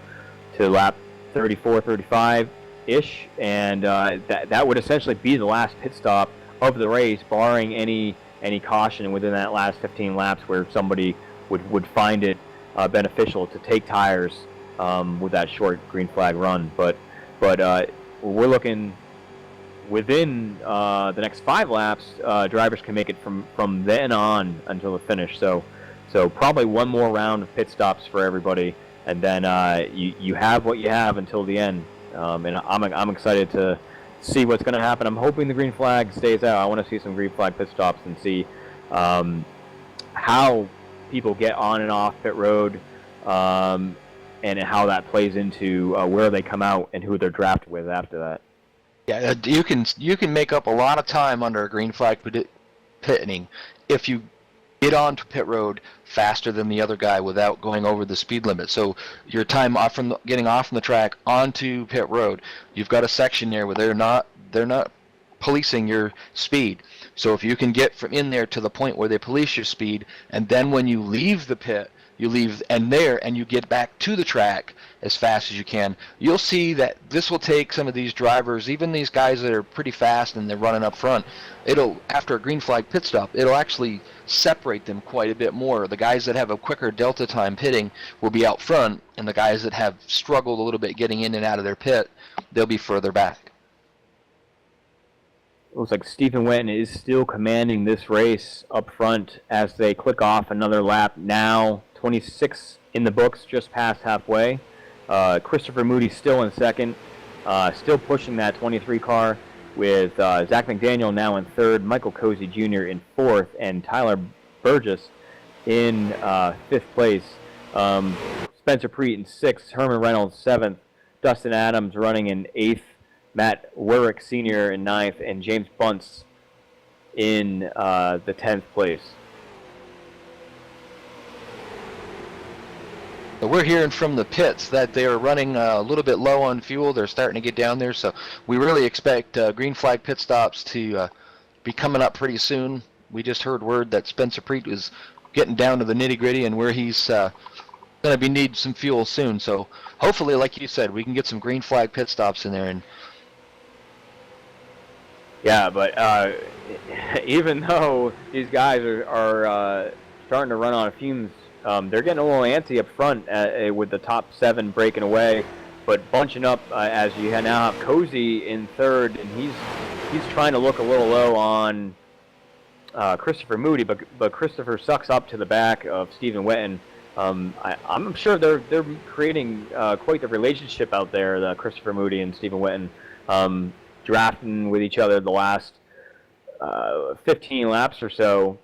A: lap 34, 35-ish, and that would essentially be the last pit stop of the race, barring any caution within that last 15 laps where somebody would find it beneficial to take tires with that short green flag run. But we're looking within the next 5 laps, drivers can make it from then on until the finish. So probably one more round of pit stops for everybody, and then you have what you have until the end. And I'm excited to see what's going to happen. I'm hoping the green flag stays out. I want to see some green flag pit stops and see how people get on and off pit road, and how that plays into where they come out and who they're drafted with after that.
B: Yeah, you can make up a lot of time under a green flag pitting if you get onto pit road faster than the other guy without going over the speed limit. So your time off from getting off from the track onto pit road, you've got a section there where they're not policing your speed. So if you can get from in there to the point where they police your speed, and then when you leave the pit, you leave and you get back to the track as fast as you can, you'll see that this will take some of these drivers, even these guys that are pretty fast and they're running up front, after a green flag pit stop, it'll actually separate them quite a bit more. The guys that have a quicker delta time pitting will be out front, and the guys that have struggled a little bit getting in and out of their pit, they'll be further back.
A: Looks like Stephen Wetton is still commanding this race up front as they click off another lap now. 26 in the books, just past halfway. Christopher Moody still in second, still pushing that 23 car, with Zach McDaniel now in third, Michael Cozy Jr. in fourth, and Tyler Burgess in fifth place. Spencer Preet in sixth, Herman Reynolds seventh, Dustin Adams running in eighth, Matt Werrick Sr. in ninth, and James Bunce in the 10th place.
B: We're hearing from the pits that they're running a little bit low on fuel. They're starting to get down there, so we really expect green flag pit stops to be coming up pretty soon. We just heard word that Spencer Preet was getting down to the nitty-gritty and where he's going to be needing some fuel soon. So hopefully, like you said, we can get some green flag pit stops in there. And
A: yeah, but even though these guys are starting to run on fumes, they're getting a little antsy up front with the top 7 breaking away, but bunching up as you now have Cozy in third, and he's trying to look a little low on Christopher Moody, but Christopher sucks up to the back of Stephen Wetton. I'm sure they're creating quite the relationship out there, Christopher Moody and Stephen Wetton, drafting with each other the last 15 laps or so.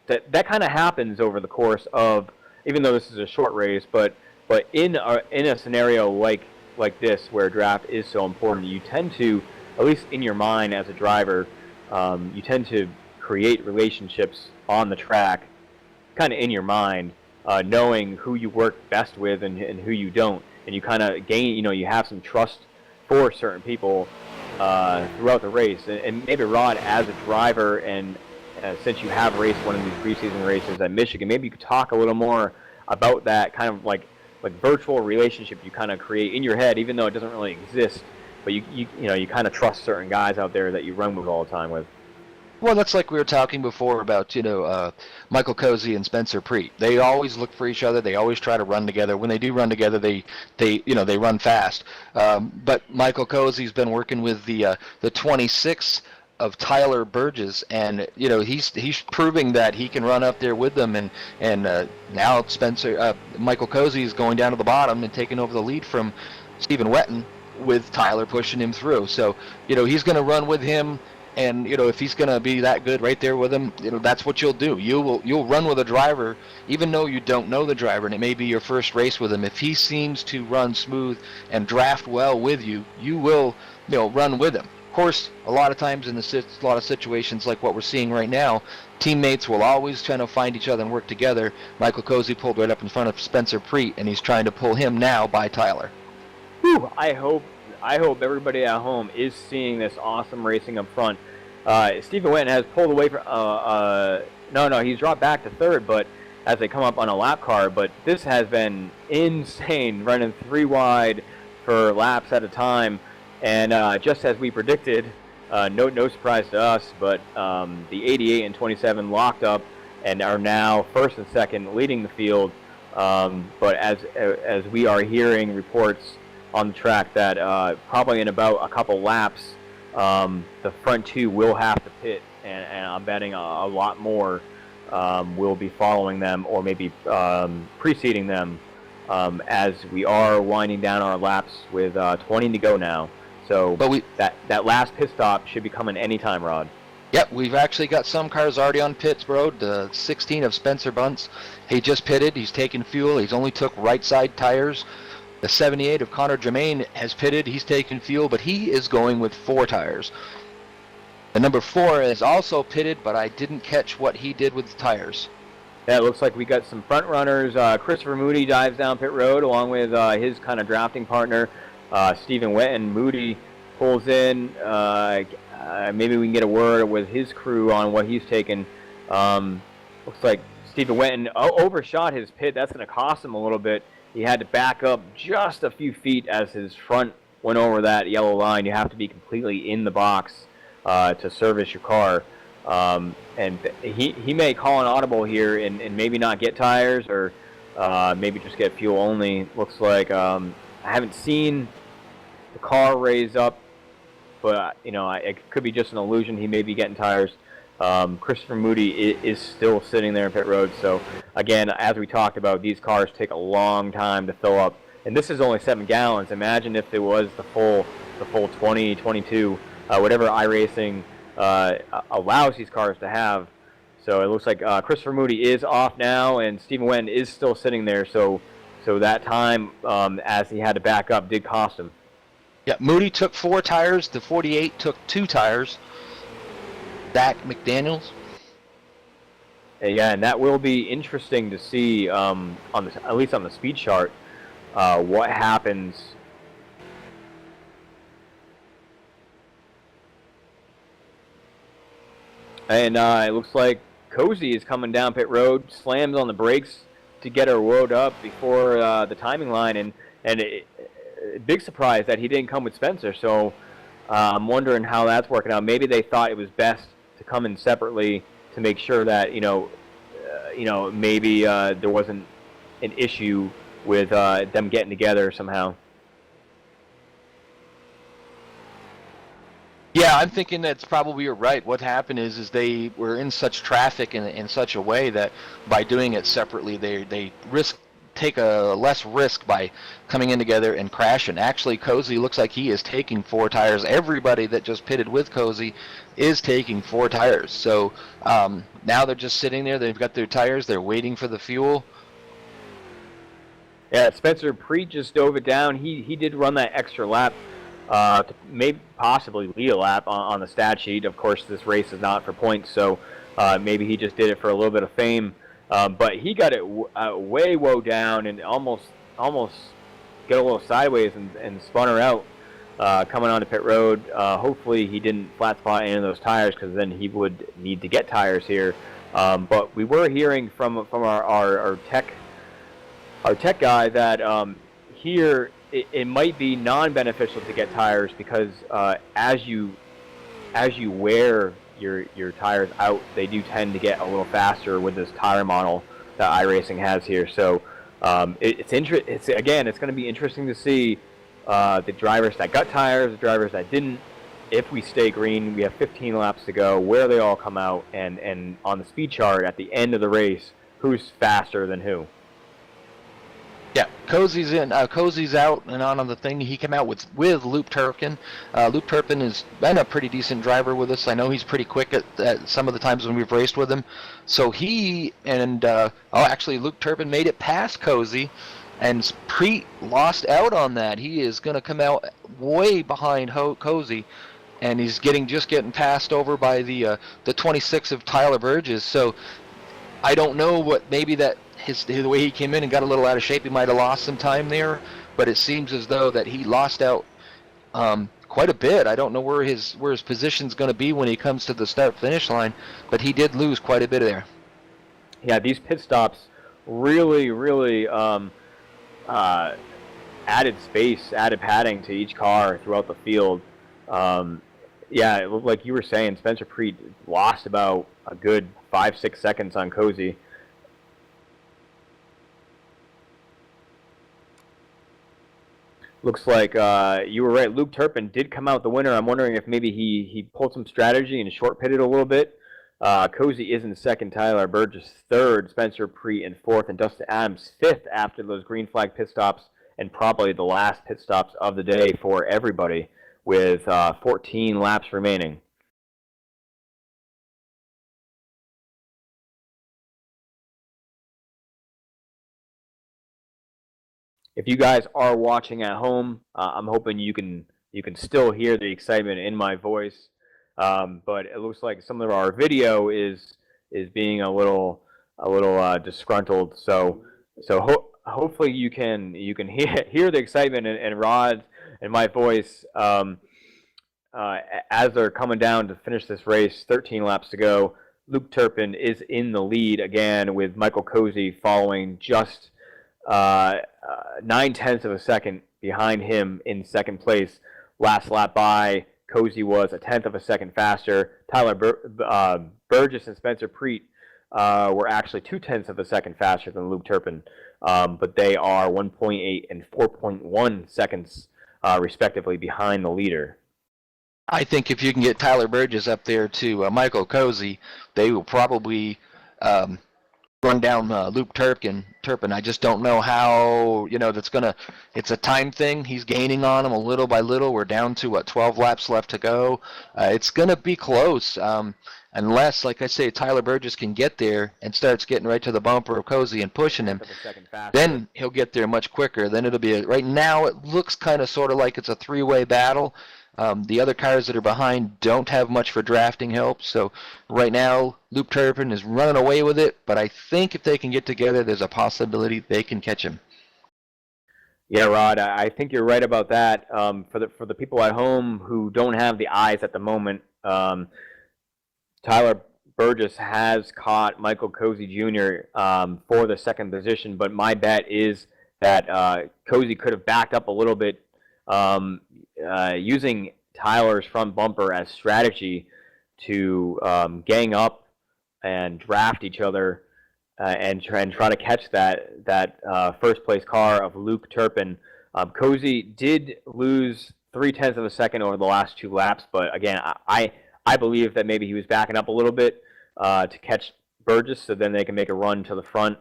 A: That kind of happens over the course of, even though this is a short race, but in a scenario like this where draft is so important, you tend to, at least in your mind as a driver, you tend to create relationships on the track, kind of in your mind, knowing who you work best with and who you don't, and you kind of gain, you have some trust for certain people throughout the race. And maybe Rod, as a driver, and since you have raced one of these preseason races at Michigan, maybe you could talk a little more about that kind of like virtual relationship you kind of create in your head, even though it doesn't really exist. But you kind of trust certain guys out there that you run with all the time with.
B: Well, that's like we were talking before about, Michael Cozy and Spencer Preet. They always look for each other. They always try to run together. When they do run together, they run fast. But Michael Cozy's been working with the 26 of Tyler Burgess, and he's proving that he can run up there with them. And now Michael Cozy is going down to the bottom and taking over the lead from Stephen Wetton, with Tyler pushing him through. So he's going to run with him. And if he's going to be that good right there with him, that's what you'll do. You'll run with a driver, even though you don't know the driver, and it may be your first race with him. If he seems to run smooth and draft well with you, you will run with him. Of course, a lot of times in a lot of situations like what we're seeing right now, teammates will always try to find each other and work together. Michael Cozy pulled right up in front of Spencer Preet, and he's trying to pull him now by Tyler.
A: Whew, I hope everybody at home is seeing this awesome racing up front. Stephen Wetton has pulled away from. He's dropped back to third, but as they come up on a lap car. But this has been insane, running 3 wide for laps at a time, and just as we predicted, no surprise to us. But the 88 and 27 locked up and are now first and second, leading the field. But as we are hearing reports on the track that probably in about a couple laps, the front 2 will have to pit, and I'm betting a lot more will be following them or maybe preceding them as we are winding down our laps with 20 to go now. So that last pit stop should be coming anytime, Rod.
B: Yep, we've actually got some cars already on pits road. The 16 of Spencer Bunce, he just pitted. He's taking fuel. He's only took right side tires. The 78 of Connor Germain has pitted. He's taken fuel, but he is going with 4 tires. The number 4 is also pitted, but I didn't catch what he did with the tires.
A: Yeah, it looks like we got some front runners. Christopher Moody dives down pit road along with his kind of drafting partner, Stephen Wetton. Moody pulls in. Maybe we can get a word with his crew on what he's taken. Looks like Stephen Wetton overshot his pit. That's going to cost him a little bit. He had to back up just a few feet as his front went over that yellow line. You have to be completely in the box to service your car. And he may call an audible here and maybe not get tires or maybe just get fuel only. Looks like I haven't seen the car raise up, but it could be just an illusion. He may be getting tires. Christopher Moody is still sitting there in pit road. So again, as we talked about, these cars take a long time to fill up, and this is only 7 gallons. Imagine if it was the full 20, 22, whatever iRacing allows these cars to have. So it looks like Christopher Moody is off now, and Stephen Wetton is still sitting there. So that time, as he had to back up, did cost him.
B: Yeah, Moody took 4 tires. The 48 took 2 tires. Zach McDaniels.
A: Yeah, and that will be interesting to see at least on the speed chart, what happens. And it looks like Cozy is coming down pit road, slams on the brakes to get her load up before the timing line, and big surprise that he didn't come with Spencer. So I'm wondering how that's working out. Maybe they thought it was best to come in separately to make sure that maybe there wasn't an issue with them getting together somehow.
B: Yeah, I'm thinking that's probably you're right. What happened is they were in such traffic in such a way that by doing it separately, they take a less risk by coming in together and crashing. Actually, Cozy looks like he is taking 4 tires. Everybody that just pitted with Cozy is taking 4 tires. So now they're just sitting there. They've got their tires. They're waiting for the fuel.
A: Yeah, Spencer Preet just dove it down. He did run that extra lap to maybe possibly lead a lap on the stat sheet. Of course, this race is not for points, so maybe he just did it for a little bit of fame. But he got it way down and almost got a little sideways and spun her out coming onto pit road. Hopefully he didn't flat spot any of those tires, because then he would need to get tires here. But we were hearing from our tech guy that here it might be non-beneficial to get tires, because as you wear your tires out, they do tend to get a little faster with this tire model that iRacing has here. So it's going to be interesting to see the drivers that got tires, the drivers that didn't. If we stay green, we have 15 laps to go, where they all come out, and on the speed chart at the end of the race, who's faster than who.
B: Yeah, Cozy's in. Cozy's out and on the thing. He came out with Luke Turpin. Luke Turpin has been a pretty decent driver with us. I know he's pretty quick at some of the times when we've raced with him. So he and actually Luke Turpin made it past Cozy, and Preet lost out on that. He is going to come out way behind Cozy, and he's just getting passed over by the 26 of Tyler Burgess. So I don't know what maybe that. The way he came in and got a little out of shape, he might have lost some time there, but it seems as though that he lost out quite a bit. I don't know where his position's going to be when he comes to the start-finish line, but he did lose quite a bit there.
A: Yeah, these pit stops really added space, added padding to each car throughout the field. Yeah, it looked like you were saying, Spencer Preet lost about a good 5-6 seconds on Cozy. Looks like you were right. Luke Turpin did come out the winner. I'm wondering if maybe he pulled some strategy and short pitted a little bit. Cozy is in second, Tyler Burgess third, Spencer Preet in fourth, and Dustin Adams fifth after those green flag pit stops, and probably the last pit stops of the day for everybody, with 14 laps remaining. If you guys are watching at home, I'm hoping you can still hear the excitement in my voice. But it looks like some of our video is being a little disgruntled. So hopefully you can hear the excitement in Rod and my voice as they're coming down to finish this race. 13 laps to go. Luke Turpin is in the lead again, with Michael Cozy following just 9/10 of a second behind him in second place. Last lap by, Cozy was 1/10 of a second faster. Tyler Burgess and Spencer Preet were actually 2/10 of a second faster than Luke Turpin, but they are 1.8 and 4.1 seconds respectively behind the leader.
B: I think if you can get Tyler Burgess up there to Michael Cozy, they will probably run down Luke Turpin. I just don't know how, that's going to – it's a time thing. He's gaining on him a little by little. We're down to, 12 laps left to go. It's going to be close unless, like I say, Tyler Burgess can get there and starts getting right to the bumper of Cozy and pushing him. Then he'll get there much quicker. Then it'll be – right now it looks kind of sort of like it's a three-way battle. The other cars that are behind don't have much for drafting help, so right now Luke Turpin is running away with it, but I think if they can get together, there's a possibility they can catch him.
A: Yeah, Rod, I think you're right about that. For the people at home who don't have the eyes at the moment, Tyler Burgess has caught Michael Cozy Jr. For the second position, but my bet is that Cozy could have backed up a little bit, using Tyler's front bumper as strategy to gang up and draft each other and try to catch that first place car of Luke Turpin. Cozy did lose 0.3 of a second over the last 2 laps, but again, I believe that maybe he was backing up a little bit to catch Burgess, so then they can make a run to the front.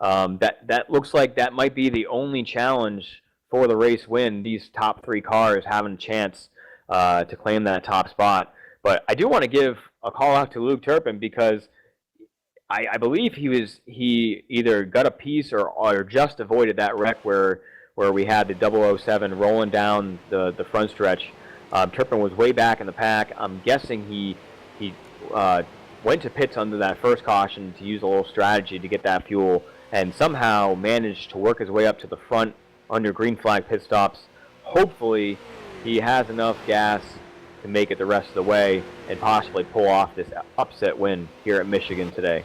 A: That looks like that might be the only challenge for the race win, these top 3 cars having a chance to claim that top spot. But I do want to give a call out to Luke Turpin, because I believe he either got a piece or just avoided that wreck where where we had the 007 rolling down the front stretch. Turpin was way back in the pack. I'm guessing he went to pits under that first caution to use a little strategy to get that fuel, and somehow managed to work his way up to the front under green flag pit stops. Hopefully, he has enough gas to make it the rest of the way and possibly pull off this upset win here at Michigan today.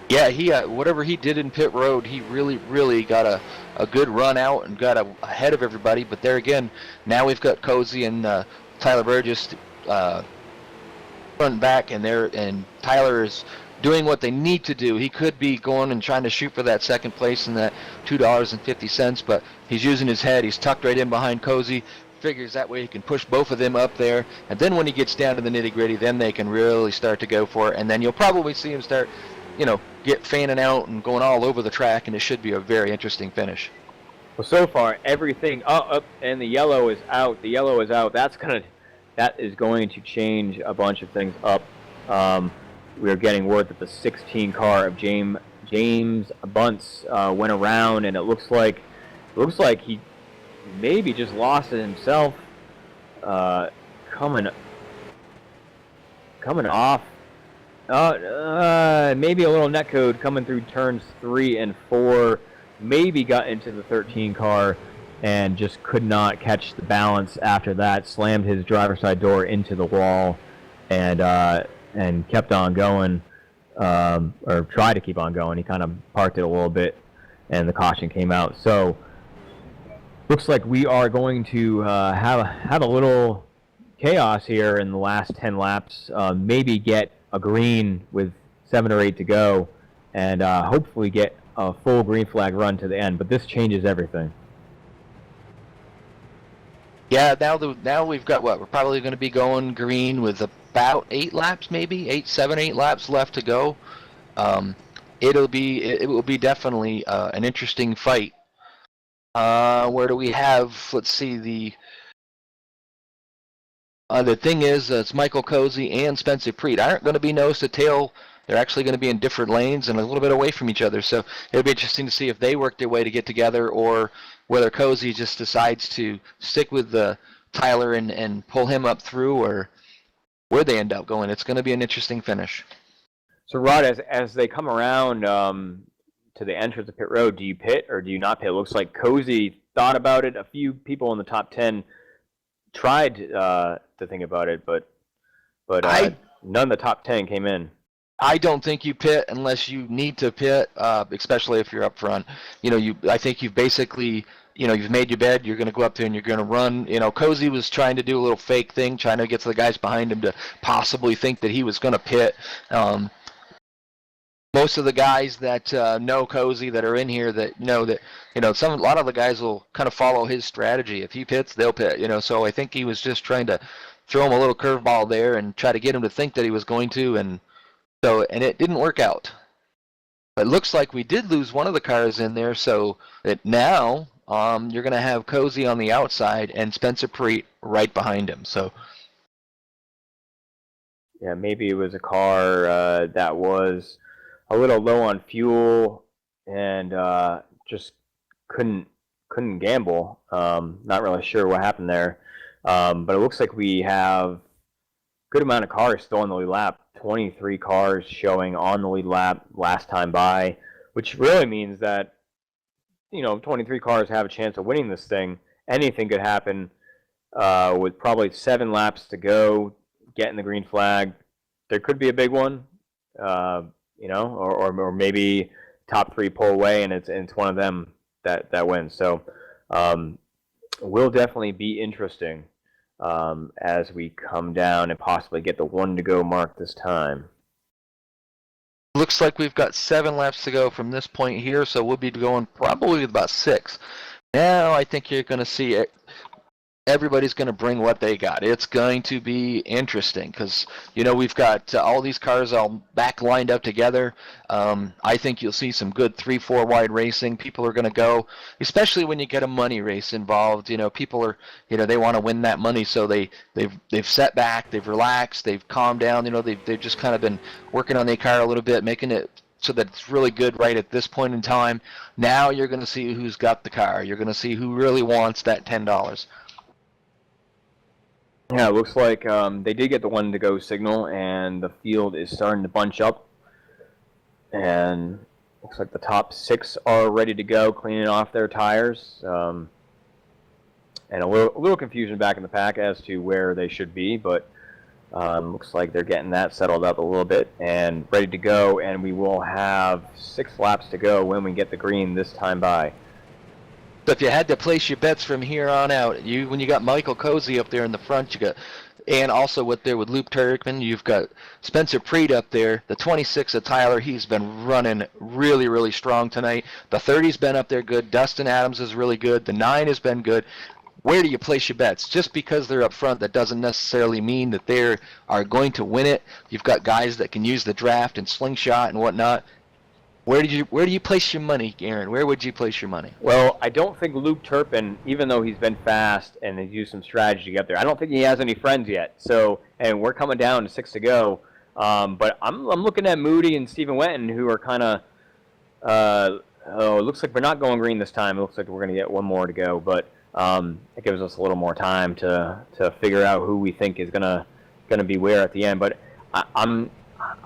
B: Yeah, he whatever he did in pit road, he really got a good run out and got ahead of everybody. But there again, now we've got Cozy and Tyler Burgess front and back, and Tyler is doing what they need to do. He could be going and trying to shoot for that second place and that $2.50, but he's using his head. He's tucked right in behind Cozy. Figures that way he can push both of them up there, and then when he gets down to the nitty-gritty, then they can really start to go for it, and then you'll probably see him start, get fanning out and going all over the track, and it should be a very interesting finish.
A: Well, so far everything up, and the yellow is out. The yellow is out. That is going to change a bunch of things up. We're getting word that the 16 car of James Bunce went around, and it looks like he maybe just lost it himself. Coming off. Maybe a little netcode coming through turns 3 and 4. Maybe got into the 13 car and just could not catch the balance after that. Slammed his driver's side door into the wall and kept on going, or tried to keep on going. He kind of parked it a little bit, and the caution came out. So looks like we are going to have a little chaos here in the last 10 laps. Maybe get a green with 7 or 8 to go, and hopefully get a full green flag run to the end. But this changes everything.
B: Yeah, now we've got what? We're probably going to be going green with about 8 laps, maybe 7, 8 laps left to go. It will be definitely an interesting fight. Where do we have? Let's see. The thing is, it's Michael Cozy and Spencer Preet aren't going to be nose to tail. They're actually going to be in different lanes and a little bit away from each other. So it'll be interesting to see if they work their way to get together, or whether Cozy just decides to stick with Tyler and pull him up through, or where they end up going. It's going to be an interesting finish.
A: So Rod, as they come around to the entrance of pit road, do you pit or do you not pit? It looks like Cozy thought about it. A few people in the top 10 tried to think about it, but none of the top 10 came in.
B: I don't think you pit unless you need to pit, especially if you're up front. I think you've basically, you've made your bed. You're going to go up there and you're going to run. Cozy was trying to do a little fake thing, trying to get the guys behind him to possibly think that he was going to pit. Most of the guys that know Cozy that are in here that know that, a lot of the guys will kind of follow his strategy. If he pits, they'll pit. So I think he was just trying to throw him a little curveball there and try to get him to think that he was going to, and it didn't work out. But it looks like we did lose one of the cars in there, so that now you're going to have Cozy on the outside and Spencer Preet right behind him. So
A: yeah, maybe it was a car that was a little low on fuel and just couldn't gamble. Not really sure what happened there, but it looks like we have a good amount of cars still on the lead lap. 23 cars showing on the lead lap last time by, which really means that 23 cars have a chance of winning this thing. Anything could happen with probably 7 laps to go, getting the green flag. There could be a big one. Or maybe top 3 pull away, and it's one of them that wins. So will definitely be interesting as we come down and possibly get the 1 to go mark this time.
B: Looks like we've got 7 laps to go from this point here, so we'll be going probably with about 6. Now I think you're going to see it. Everybody's going to bring what they got. It's going to be interesting because, we've got all these cars all back lined up together. I think you'll see some good 3-4 wide racing. People are going to go, especially when you get a money race involved. People are, they want to win that money, so they've set back, they've relaxed, they've calmed down. They've just kind of been working on their car a little bit, making it so that it's really good right at this point in time. Now you're going to see who's got the car. You're going to see who really wants that $10.
A: Yeah, it looks like they did get the one to go signal, and the field is starting to bunch up. And looks like the top 6 are ready to go, cleaning off their tires. And a little confusion back in the pack as to where they should be, but looks like they're getting that settled up a little bit and ready to go. And we will have 6 laps to go when we get the green this time by.
B: So if you had to place your bets from here on out, when you got Michael Cozy up there in the front, you got, and also with Luke Turkman, you've got Spencer Preet up there. The 26 of Tyler, he's been running really, really strong tonight. The 30's been up there good. Dustin Adams is really good. The 9 has been good. Where do you place your bets? Just because they're up front, that doesn't necessarily mean that they are going to win it. You've got guys that can use the draft and slingshot and whatnot. Where do you place your money, Aaron? Where would you place your money?
A: Well, I don't think Luke Turpin, even though he's been fast and has used some strategy to get there, I don't think he has any friends yet. So, and we're coming down to 6 to go. But I'm looking at Moody and Stephen Wenton, who are kind of. It looks like we're not going green this time. It looks like we're going to get one more to go, but it gives us a little more time to figure out who we think is going to be where at the end. But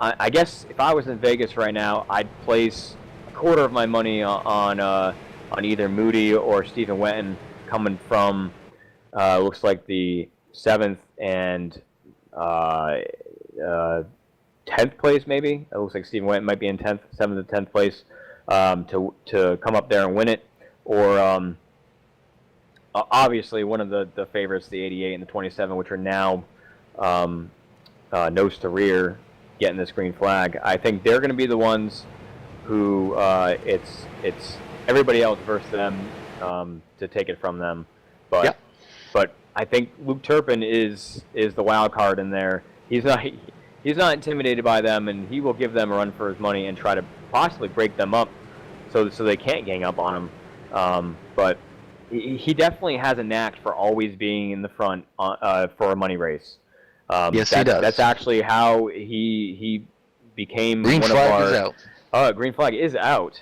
A: I guess if I was in Vegas right now, I'd place a quarter of my money on either Moody or Stephen Wenton coming from looks like the 7th and 10th place maybe. It looks like Stephen Wenton might be in 7th and 10th place to come up there and win it, or obviously one of the favorites, the 88 and the 27, which are now nose to rear, getting this green flag. I think they're going to be the ones who it's everybody else versus them to take it from them. But
B: yep.
A: But I think Luke Turpin is the wild card in there. He's not intimidated by them, and he will give them a run for his money and try to possibly break them up so they can't gang up on him. But he definitely has a knack for always being in the front for a money race.
B: Yes, he does.
A: That's actually how he became
B: green
A: one
B: flag
A: of our.
B: Is out.
A: Green flag is out,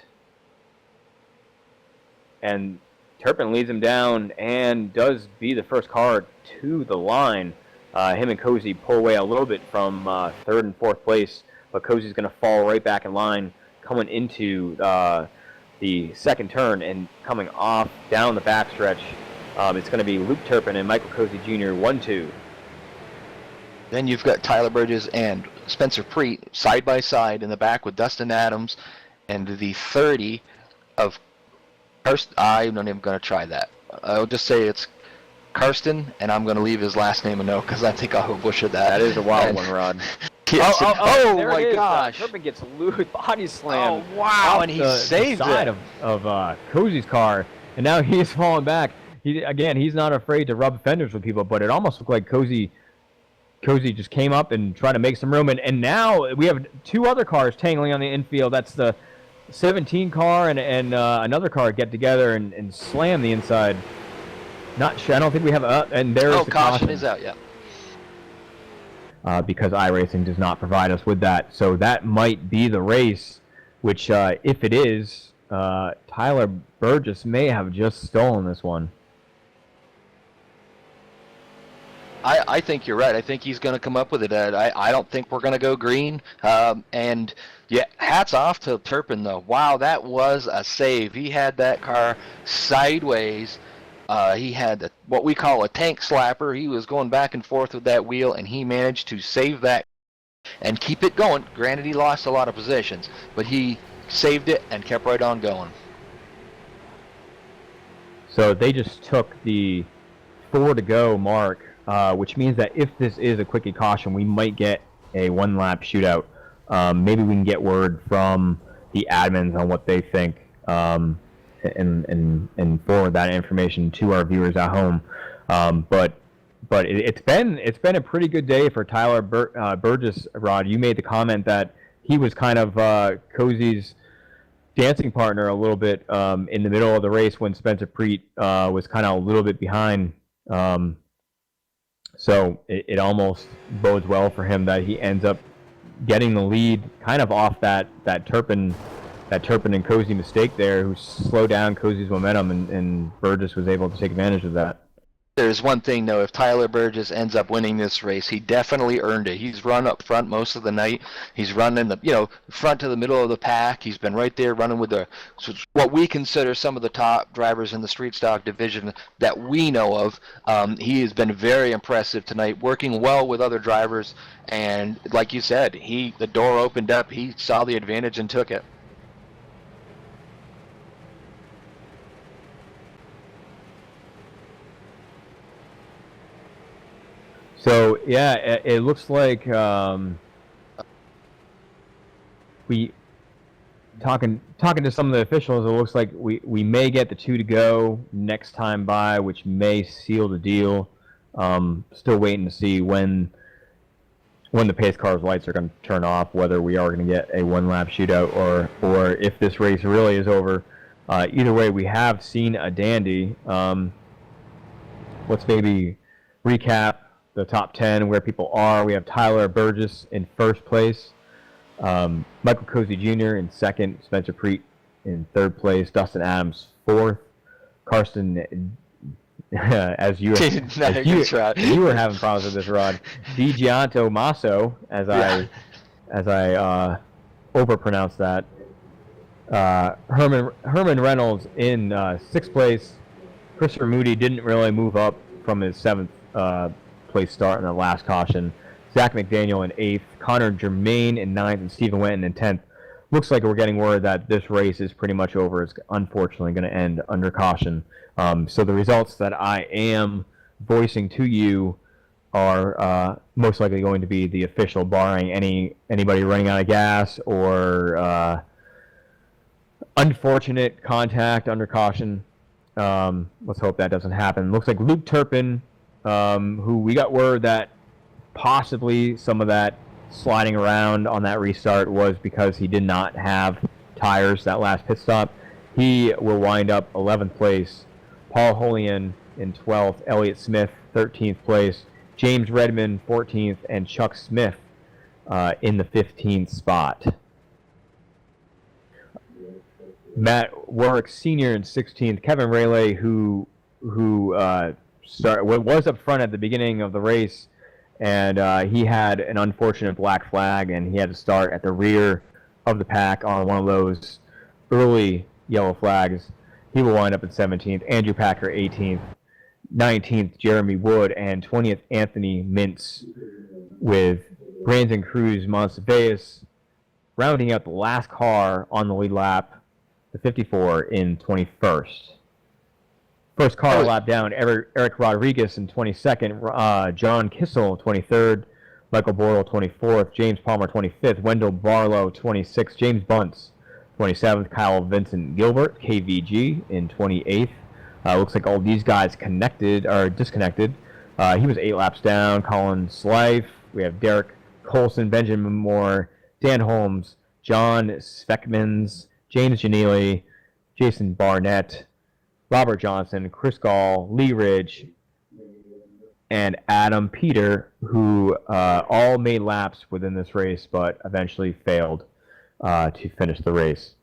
A: and Turpin leads him down and does be the first car to the line. Him and Cozy pull away a little bit from 3rd and 4th place, but Cozy's going to fall right back in line, coming into the 2nd turn and coming off down the backstretch. It's going to be Luke Turpin and Michael Cozy Jr. 1-2.
B: Then you've got Tyler Burgess and Spencer Preet side by side in the back with Dustin Adams and the 30 of Karsten. I'm not even going to try that. I'll just say it's Karsten, and I'm going to leave his last name a no because I think I'll butcher that.
A: That is a wild one, Rod.
B: Yes. Oh my gosh.
A: Turpin gets loose body slam.
B: Oh, wow, and he saved
C: the side
B: it.
C: of Cozy's car, and now he's falling back. He's not afraid to rub fenders with people, but it almost looked like Cozy just came up and tried to make some room, and now we have 2 other cars tangling on the infield. That's the 17 car and another car get together and slam the inside. Not sure. I don't think we have and there's the
B: caution is out, yeah.
C: Because iRacing does not provide us with that. So that might be the race, which if it is, Tyler Burgess may have just stolen this one.
B: I think you're right. I think he's going to come up with it. I don't think we're going to go green. And yeah, hats off to Turpin, though. Wow, that was a save. He had that car sideways. He had what we call a tank slapper. He was going back and forth with that wheel, and he managed to save that and keep it going. Granted, he lost a lot of positions, but he saved it and kept right on going.
C: So they just took the 4 to go mark, which means that if this is a quickie caution, we might get a 1-lap shootout. Maybe we can get word from the admins on what they think, and forward that information to our viewers at home. But it's been a pretty good day for Tyler Burgess. Rod, you made the comment that he was kind of Cozy's dancing partner a little bit in the middle of the race when Spencer Preet was kind of a little bit behind. So it almost bodes well for him that he ends up getting the lead kind of off that Turpin and Cozy mistake there, who slowed down Cozy's momentum, and Burgess was able to take advantage of that.
B: There's one thing, though. If Tyler Burgess ends up winning this race, he definitely earned it. He's run up front most of the night. He's run in the front to the middle of the pack. He's been right there running with what we consider some of the top drivers in the street stock division that we know of. He has been very impressive tonight, working well with other drivers. And like you said, the door opened up. He saw the advantage and took it.
C: So yeah, it looks like we talking to some of the officials. It looks like we may get the 2 to go next time by, which may seal the deal. Still waiting to see when the pace car's lights are going to turn off, whether we are going to get a 1-lap shootout or if this race really is over. Either way, we have seen a dandy. Let's maybe recap the top 10, where people are. We have Tyler Burgess in first place, Michael Cozy Jr. in second, Spencer Preet in third place, Dustin Adams fourth, Carson, as you were having problems with this, Rod, DiGianto Masso, as I overpronounced that, Herman Reynolds in sixth place. Christopher Moody didn't really move up from his seventh place start in the last caution. Zach McDaniel in 8th, Connor Germain in 9th, and Stephen Wenton in 10th. Looks like we're getting word that this race is pretty much over. It's unfortunately going to end under caution. So the results that I am voicing to you are most likely going to be the official, barring anybody running out of gas or unfortunate contact under caution. Let's hope that doesn't happen. Looks like Luke Turpin, who we got word that possibly some of that sliding around on that restart was because he did not have tires that last pit stop. He will wind up 11th place. Paul Holian in 12th, Elliott Smith 13th place, James Redmond 14th, and Chuck Smith in the 15th spot. Matt Warwick Sr. in 16th, Kevin Rayleigh, who was up front at the beginning of the race, and he had an unfortunate black flag, and he had to start at the rear of the pack on one of those early yellow flags. He will wind up at 17th. Andrew Packer 18th, 19th Jeremy Wood, and 20th Anthony Mintz, with Brandon Cruz Monteveas rounding out the last car on the lead lap, the 54, in 21st. First car lap down, Eric Rodriguez in 22nd, John Kissel 23rd, Michael Borrell 24th, James Palmer 25th, Wendell Barlow 26th, James Bunce 27th, Kyle Vincent Gilbert, KVG, in 28th. Looks like all these guys disconnected. He was 8 laps down. Colin Slife. We have Derek Colson, Benjamin Moore, Dan Holmes, John Sveckmans, James Janili, Jason Barnett, Robert Johnson, Chris Gall, Lee Ridge, and Adam Peter, who all made laps within this race, but eventually failed to finish the race.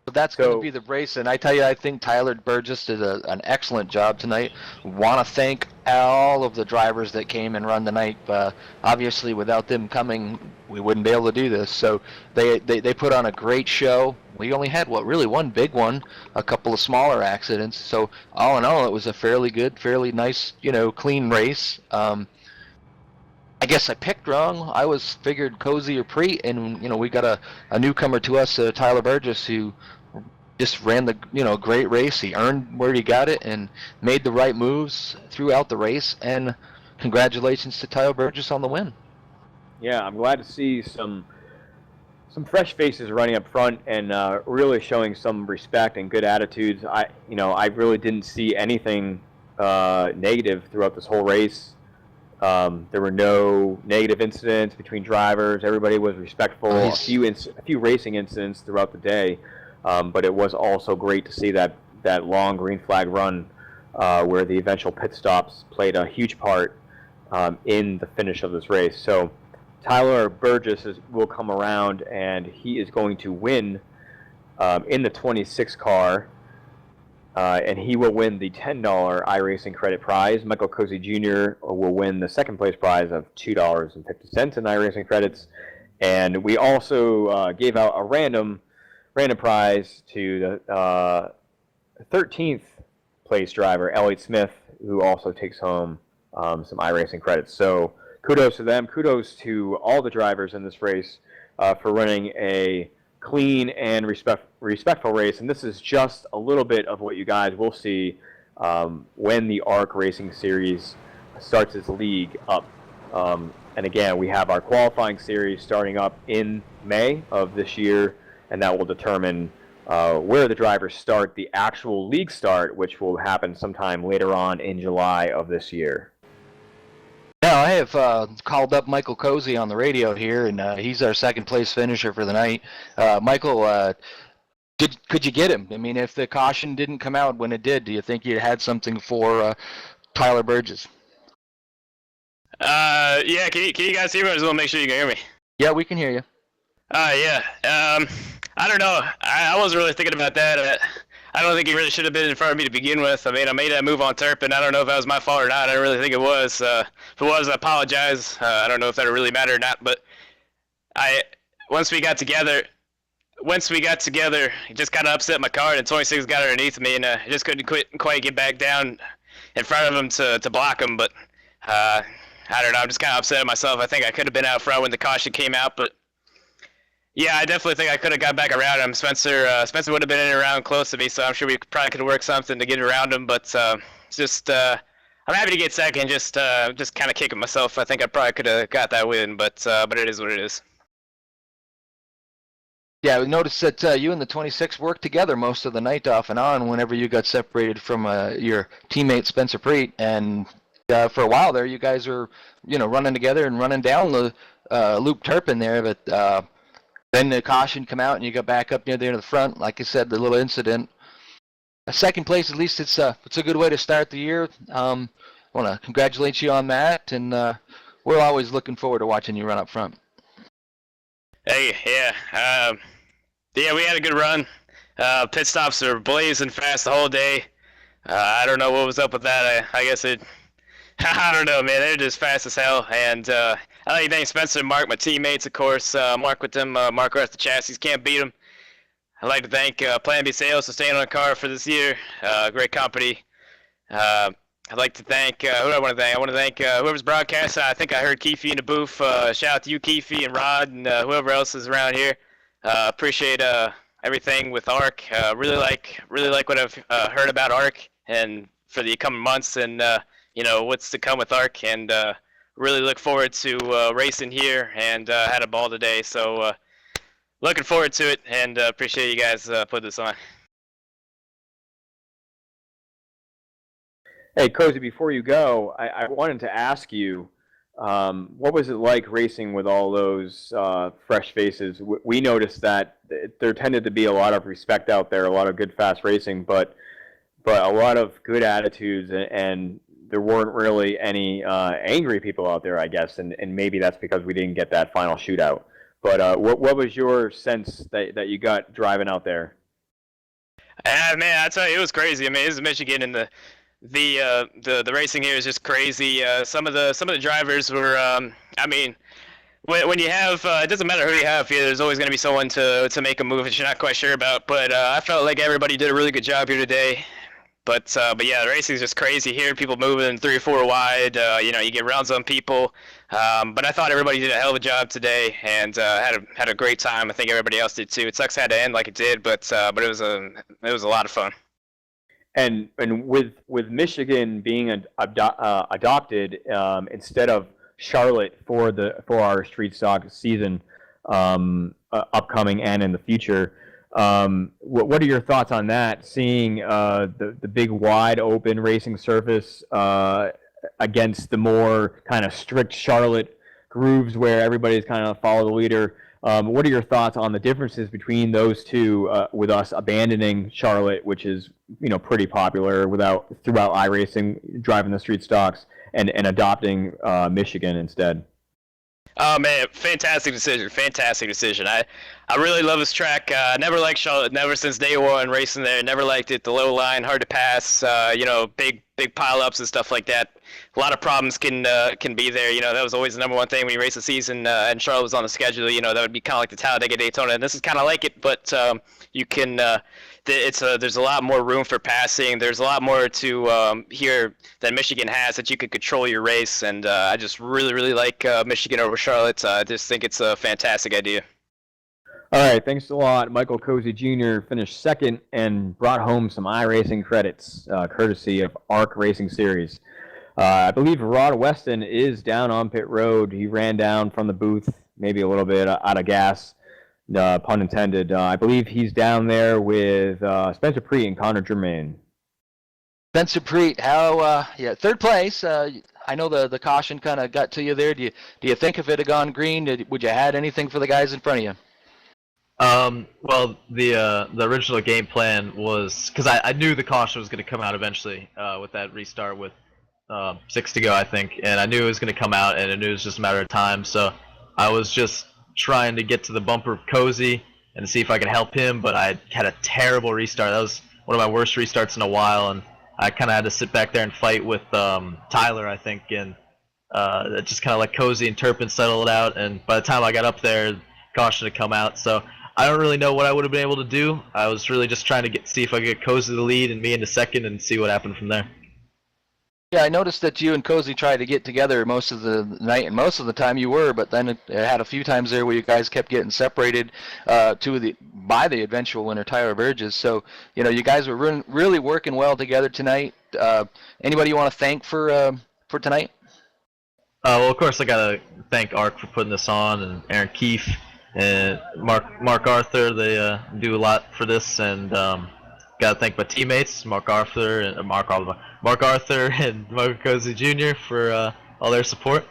B: But that's going to be the race, and I tell you, I think Tyler Burgess did an excellent job tonight. Want to thank all of the drivers that came and run tonight. Obviously, without them coming, we wouldn't be able to do this. So they put on a great show. We only had one big one, a couple of smaller accidents. So all in all, it was a fairly good, fairly nice, clean race. I guess I picked wrong. I figured Cozy or Preet, and we got a newcomer to us, Tyler Burgess, who just ran the great race. He earned where he got it and made the right moves throughout the race. And congratulations to Tyler Burgess on the win.
A: Yeah, I'm glad to see some fresh faces running up front and really showing some respect and good attitudes. I really didn't see anything negative throughout this whole race. There were no negative incidents between drivers. Everybody was respectful.
B: Nice.
A: A few racing incidents throughout the day, but it was also great to see that long green flag run where the eventual pit stops played a huge part in the finish of this race. So Tyler Burgess will come around, and he is going to win in the 26 car, and he will win the $10 iRacing credit prize. Michael Cozy Jr. will win the second place prize of $2.50 in iRacing credits. And we also gave out a random prize to the 13th place driver, Elliott Smith, who also takes home some iRacing credits. So kudos to them. Kudos to all the drivers in this race for running a clean and respectful race. And this is just a little bit of what you guys will see when the ARC Racing Series starts its league up. And again, we have our qualifying series starting up in May of this year, and that will determine where the drivers start the actual league start, which will happen sometime later on in July of this year.
B: Now, I have called up Michael Cozy on the radio here, and he's our second place finisher for the night. Michael, could you get him? I mean, if the caution didn't come out when it did, do you think you had something for Tyler Burgess?
D: Yeah, can you guys hear me? I just want to make sure you can hear me.
B: Yeah, we can hear you.
D: Yeah. I don't know. I wasn't really thinking about that. I don't think he really should have been in front of me to begin with. I mean, I made that move on Turpin. I don't know if that was my fault or not. I don't really think it was. If it was, I apologize. I don't know if that really mattered or not. But once we got together, it just kind of upset my car, and 26 got underneath me, and I just couldn't quite get back down in front of him to block him. But I don't know. I'm just kind of upset at myself. I think I could have been out front when the caution came out, but yeah, I definitely think I could have got back around him. Spencer would have been in and around close to me, so I'm sure we probably could have worked something to get around him. But I'm happy to get second. Just kind of kicking myself. I think I probably could have got that win, but it is what it is.
B: Yeah, we noticed that you and the 26 worked together most of the night off and on whenever you got separated from your teammate Spencer Preet, and for a while there, you guys were, running together and running down the Loop Turpin there, but then the caution come out and you got back up near the end of the front. Like I said, the little incident. Second place, at least it's a good way to start the year. I want to congratulate you on that, and we're always looking forward to watching you run up front.
D: Hey, yeah. Yeah, we had a good run. Pit stops are blazing fast the whole day. I don't know what was up with that. I guess I don't know, man. They're just fast as hell. And I'd like to thank Spencer and Mark, my teammates, of course. Mark with them. Mark rest the chassis. Can't beat them. I'd like to thank Plan B Sales for staying on the car for this year. Great company. I'd like to thank, who do I want to thank? I want to thank whoever's broadcasting. I think I heard Keefe in the booth. Shout out to you, Keefe, and Rod, and whoever else is around here. Appreciate everything with ARC. Really like what I've heard about ARC and for the coming months, and what's to come with ARC, and really look forward to racing here, and had a ball today. So looking forward to it, and appreciate you guys put this on.
A: Hey, Cozy, before you go, I wanted to ask you, what was it like racing with all those fresh faces? We noticed that there tended to be a lot of respect out there, a lot of good, fast racing, but a lot of good attitudes, and there weren't really any angry people out there, I guess, and maybe that's because we didn't get that final shootout. But what was your sense that you got driving out there?
D: Man, I tell you, it was crazy. I mean, this is Michigan, and the racing here is just crazy. Some of the drivers were, I mean, when you have, it doesn't matter who you have here. There's always going to be someone to make a move that you're not quite sure about. But I felt like everybody did a really good job here today. But yeah, the racing is just crazy here. People moving 3 or 4 wide. You get rounds on people. But I thought everybody did a hell of a job today, and had a great time. I think everybody else did too. It sucks it had to end like it did, but it was a lot of fun.
A: And with Michigan being adopted instead of Charlotte for our street stock season upcoming and in the future, what are your thoughts on that? Seeing the big wide open racing surface against the more kind of strict Charlotte grooves where everybody's kind of follow the leader.
C: What are your thoughts on the differences between those two, with us abandoning Charlotte, which is pretty popular throughout iRacing, driving the street stocks, and adopting Michigan instead?
D: Oh man, fantastic decision! Fantastic decision. I really love this track. Never liked Charlotte. Never since day one racing there. Never liked it. The low line, hard to pass. Big pile ups and stuff like that. A lot of problems can be there. That was always the number one thing when you race the season. And Charlotte was on the schedule. That would be kind of like the Talladega Daytona. And this is kind of like it, but you can. There's a lot more room for passing. There's a lot more to here that Michigan has that you could control your race, and I just really like Michigan over Charlotte. I just think it's a fantastic idea.
C: All right, thanks a lot. Michael Cozy Jr. finished second and brought home some iRacing credits, courtesy of ARC Racing Series. I believe Rod Weston is down on pit road. He ran down from the booth, maybe a little bit out of gas. Pun intended. I believe he's down there with Spencer Preet and Connor Germain.
B: Spencer Preet, how? Third place. I know the caution kind of got to you there. Do you think if it had gone green, would you had anything for the guys in front of you?
E: Well, the original game plan was because I knew the caution was going to come out eventually with that restart with 6 to go, I think, and I knew it was going to come out, and I knew it was just a matter of time. So I was just trying to get to the bumper of Cozy and see if I could help him, but I had a terrible restart. That was one of my worst restarts in a while, and I kind of had to sit back there and fight with Tyler, I think, and just kind of let Cozy and Turpin settle it out. And by the time I got up there, caution had come out. So I don't really know what I would have been able to do. I was really just trying to see if I could get Cozy the lead and me into second and see what happened from there.
B: Yeah, I noticed that you and Cozy tried to get together most of the night, and most of the time you were, but then it had a few times there where you guys kept getting separated by the eventual winner, Tyler Burgess. So, you guys were really working well together tonight. Anybody you want to thank for tonight?
E: Well, of course, I got to thank ARC for putting this on, and Aaron Keefe and Mark Arthur. They do a lot for this, and got to thank my teammates, Mark Arthur and Michael Cozy Jr. for all their support.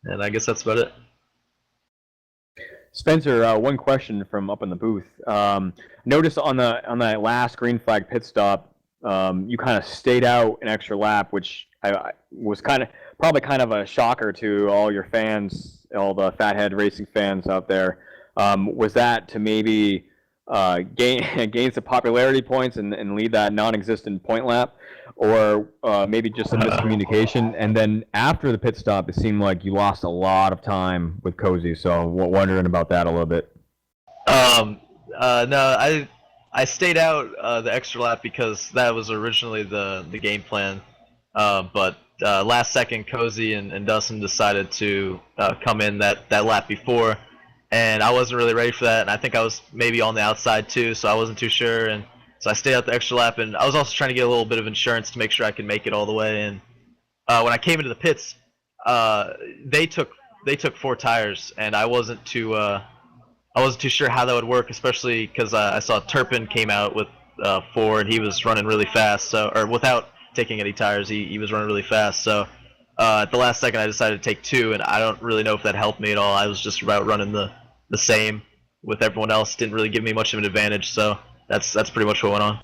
E: And I guess that's about it.
C: Spencer, one question from up in the booth. Notice on that last green flag pit stop, you kind of stayed out an extra lap, which was probably kind of a shocker to all your fans, all the Fathead Racing fans out there. Was that to maybe gain some popularity points and lead that non-existent point lap, or maybe just some miscommunication? And then after the pit stop, it seemed like you lost a lot of time with Cozy, so wondering about that a little bit.
E: No, I stayed out the extra lap because that was originally the game plan, but last second Cozy and Dustin decided to come in that lap before, and I wasn't really ready for that, and I think I was maybe on the outside too, so I wasn't too sure, and so I stayed out the extra lap, and I was also trying to get a little bit of insurance to make sure I could make it all the way. And when I came into the pits, they took 4 tires, and I wasn't too sure how that would work, especially because I saw Turpin came out with 4, and he was running really fast. So, or without taking any tires, he was running really fast. So at the last second, I decided to take 2, and I don't really know if that helped me at all. I was just about running the same with everyone else. Didn't really give me much of an advantage. So that's pretty much what went on.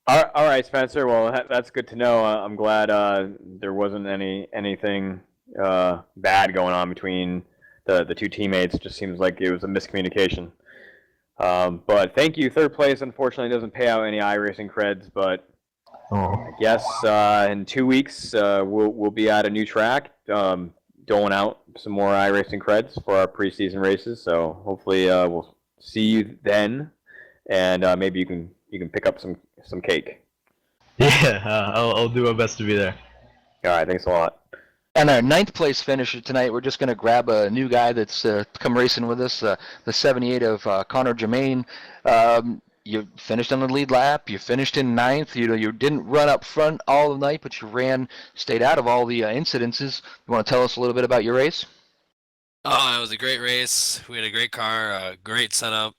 C: All right, Spencer. Well, that's good to know. I'm glad there wasn't anything bad going on between the two teammates. It just seems like it was a miscommunication. But thank you. Third place, unfortunately, doesn't pay out any iRacing creds, but I guess in 2 weeks we'll be at a new track, doling out some more iRacing creds for our preseason races. So hopefully we'll see you then, and maybe you can pick up some cake.
E: Yeah, I'll do my best to be there.
C: All right, thanks a lot.
B: And our 9th place finisher tonight, we're just going to grab a new guy that's come racing with us, the 78 of Connor Germain. You finished on the lead lap. You finished in 9th. You didn't run up front all the night, but you stayed out of all the incidences. You want to tell us a little bit about your race?
F: Oh, it was a great race. We had a great car, a great setup.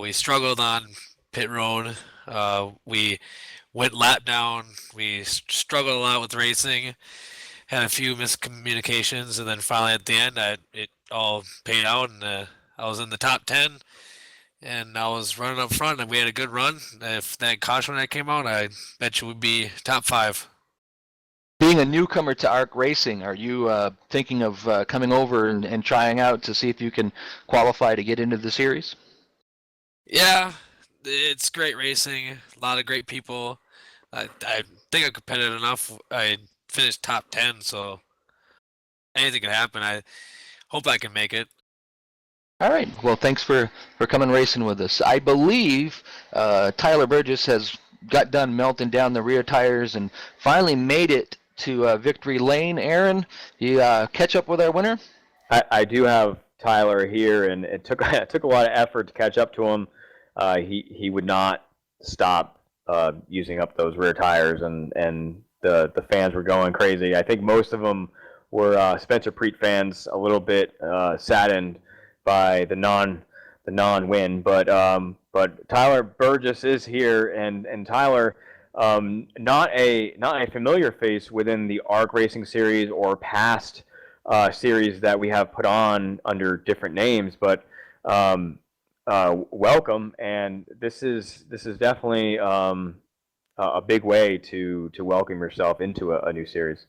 F: We struggled on pit road. We went lap down. We struggled a lot with racing. had a few miscommunications, and then finally at the end, it all paid out, and I was in the top 10, and I was running up front, and we had a good run. If that caution that came out, I bet you would be top 5.
B: Being a newcomer to ARC Racing, are you thinking of coming over and trying out to see if you can qualify to get into the series?
F: Yeah, it's great racing. A lot of great people. I think I'm competitive enough. I finished top 10, so anything can happen. I hope I can make it.
B: All right. Well, thanks for coming racing with us. I believe Tyler Burgess has got done melting down the rear tires and finally made it to victory lane. Aaron, you catch up with our winner?
A: I do have Tyler here, and it took it took a lot of effort to catch up to him. He would not stop using up those rear tires, and the fans were going crazy. I think most of them were Spencer Preet fans, a little bit saddened by the non-win, but Tyler Burgess is here, and Tyler, not a familiar face within the ARC Racing series or past series that we have put on under different names, but welcome, and this is definitely a big way to welcome yourself into a new series.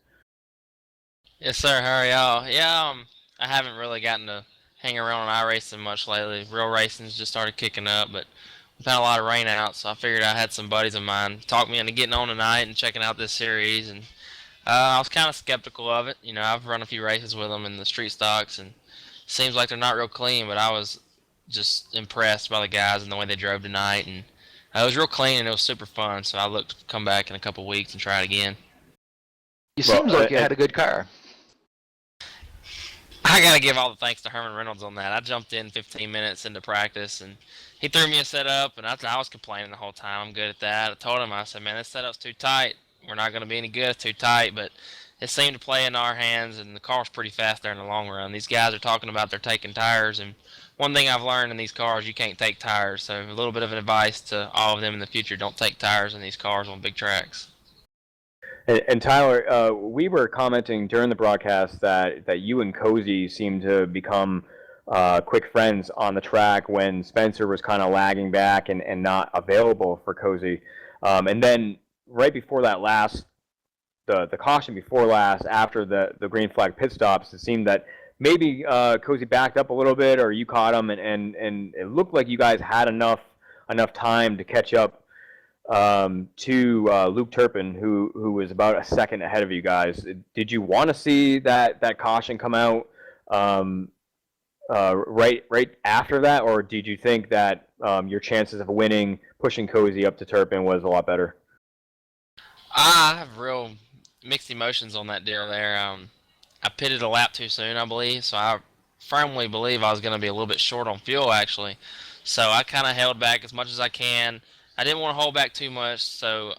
G: Yes, sir. How are y'all? Yeah, I haven't really gotten to hang around on iRacing much lately. Real racing's just started kicking up, but we've had a lot of rain out, so I figured I had some buddies of mine talk me into getting on tonight and checking out this series. And I was kind of skeptical of it. You know, I've run a few races with them in the street stocks, and it seems like they're not real clean, but I was just impressed by the guys and the way they drove tonight. And it was real clean and it was super fun, so I look to come back in a couple weeks and try it again.
B: You seems like you had a good car.
G: I gotta give all the thanks to Herman Reynolds on that. I jumped in 15 minutes into practice, and he threw me a setup, and I was complaining the whole time. I'm good at that. I told him, I said, man, this setup's too tight. We're not going to be any good. It's too tight, but it seemed to play in our hands, and the car's pretty fast there in the long run. These guys are talking about they're taking tires, and one thing I've learned in these cars, you can't take tires. So a little bit of advice to all of them in the future, don't take tires in these cars on big tracks.
A: And Tyler, we were commenting during the broadcast that you and Cozy seemed to become quick friends on the track when Spencer was kind of lagging back and not available for Cozy. And then right before that the caution before last, after the green flag pit stops, it seemed that maybe Cozy backed up a little bit, or you caught him, and it looked like you guys had enough time to catch up to Luke Turpin, who was about a second ahead of you guys. Did you want to see that caution come out right after that, or did you think that your chances of winning, pushing Cozy up to Turpin, was a lot better?
G: I have real mixed emotions on that deal there. I pitted a lap too soon, I believe, so I firmly believe I was going to be a little bit short on fuel, actually. So I kind of held back as much as I can. I didn't want to hold back too much so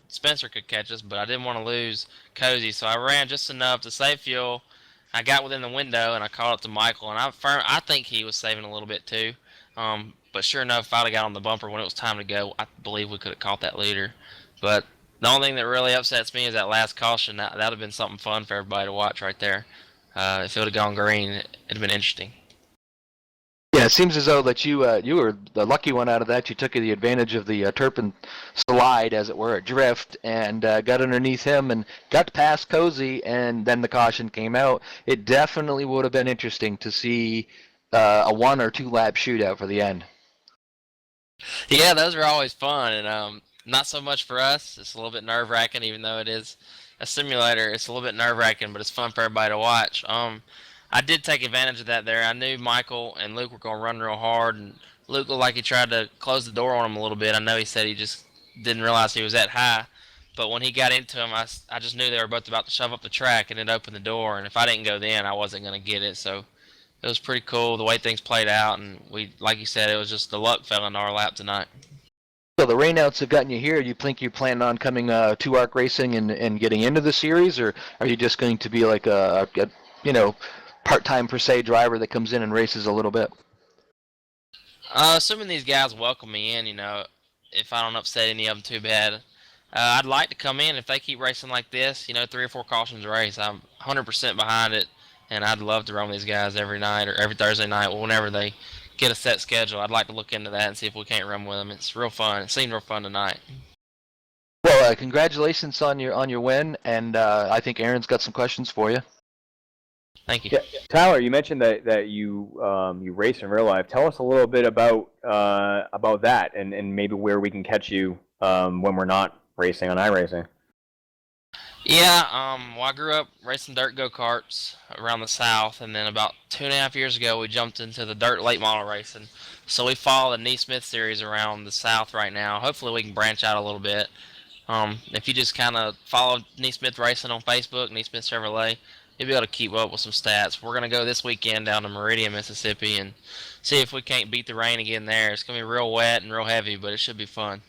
G: Spencer could catch us, but I didn't want to lose Cozy, so I ran just enough to save fuel. I got within the window, and I caught up to Michael, and I think he was saving a little bit too. But sure enough, if I'd have got on the bumper when it was time to go, I believe we could have caught that leader. But the only thing that really upsets me is that last caution. That would have been something fun for everybody to watch right there. If it would have gone green, it'd have been interesting.
B: Yeah, it seems as though that you were the lucky one out of that. You took the advantage of the Turpin slide, as it were, a drift, and got underneath him and got past Cozy, and then the caution came out. It definitely would have been interesting to see a 1 or 2 lap shootout for the end.
G: Yeah, those are always fun, and not so much for us. It's a little bit nerve-wracking, even though it is a simulator. It's a little bit nerve-wracking, but it's fun for everybody to watch. I did take advantage of that there. I knew Michael and Luke were going to run real hard, and Luke looked like he tried to close the door on him a little bit. I know he said he just didn't realize he was that high, but when he got into him, I just knew they were both about to shove up the track, and it opened the door, and if I didn't go then, I wasn't going to get it. So it was pretty cool the way things played out, and we, like you said, it was just the luck fell into our lap tonight.
B: So the rainouts have gotten you here. Do you think you plan on coming to ARC Racing and getting into the series, or are you just going to be like a part-time per se driver that comes in and races a little bit?
G: Assuming these guys welcome me in, if I don't upset any of them too bad, I'd like to come in if they keep racing like this. 3 or 4 cautions a race. I'm 100% behind it, and I'd love to run with these guys every night or every Thursday night, whenever they get a set schedule. I'd like to look into that and see if we can't run with them. It's real fun. It seemed real fun tonight.
B: Well, congratulations on your win, and I think Aaron's got some questions for you.
G: Thank you.
A: Yeah, Tyler, you mentioned that you you race in real life. Tell us a little bit about that, and maybe where we can catch you when we're not racing on iRacing.
G: Yeah, well, I grew up racing dirt go-karts around the South, and then about 2.5 years ago, we jumped into the dirt late model racing. So we follow the Neesmith series around the South right now. Hopefully, we can branch out a little bit. If you just kind of follow Neesmith Racing on Facebook, Neesmith Chevrolet, you'll be able to keep up with some stats. We're going to go this weekend down to Meridian, Mississippi, and see if we can't beat the rain again there. It's going to be real wet and real heavy, but it should be fun.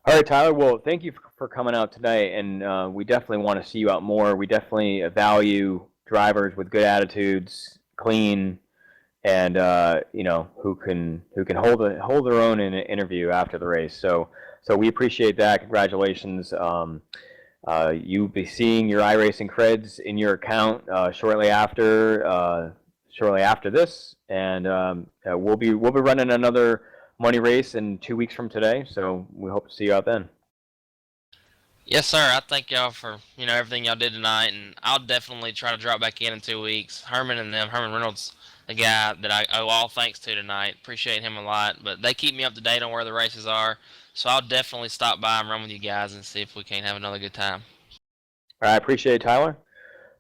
A: All right, Tyler. Well, thank you for coming out tonight, and we definitely want to see you out more. We definitely value drivers with good attitudes, clean, and who can hold their own in an interview after the race. So we appreciate that. Congratulations. You'll be seeing your iRacing creds in your account shortly after this, and we'll be running another money race in 2 weeks from today. So we hope to see you out then.
G: Yes, sir. I thank y'all for everything y'all did tonight, and I'll definitely try to drop back in 2 weeks. Herman Reynolds, the guy that I owe all thanks to tonight. Appreciate him a lot. But they keep me up to date on where the races are, so I'll definitely stop by and run with you guys and see if we can't have another good time.
A: I appreciate it, Tyler.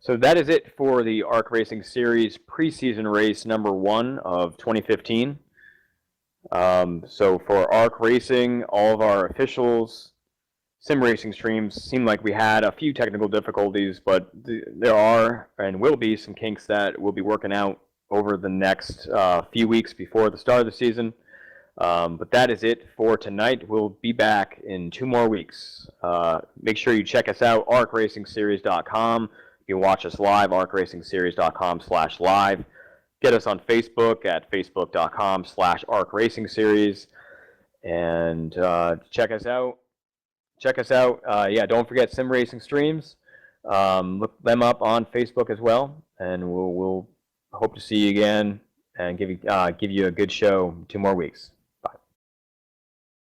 A: So that is it for the ARC Racing Series preseason race number 1 of 2015. So for ARC Racing, all of our officials, sim racing streams, seem like we had a few technical difficulties, but there are and will be some kinks that we'll be working out over the next few weeks before the start of the season. But that is it for tonight. We'll be back in 2 more weeks. Make sure you check us out, arcracingseries.com. You can watch us live, arcracingseries.com/live. Get us on Facebook at facebook.com/arcracingseries. And check us out. Yeah, don't forget Sim Racing Streams. Look them up on Facebook as well. And we'll hope to see you again and give you a good show 2 more weeks.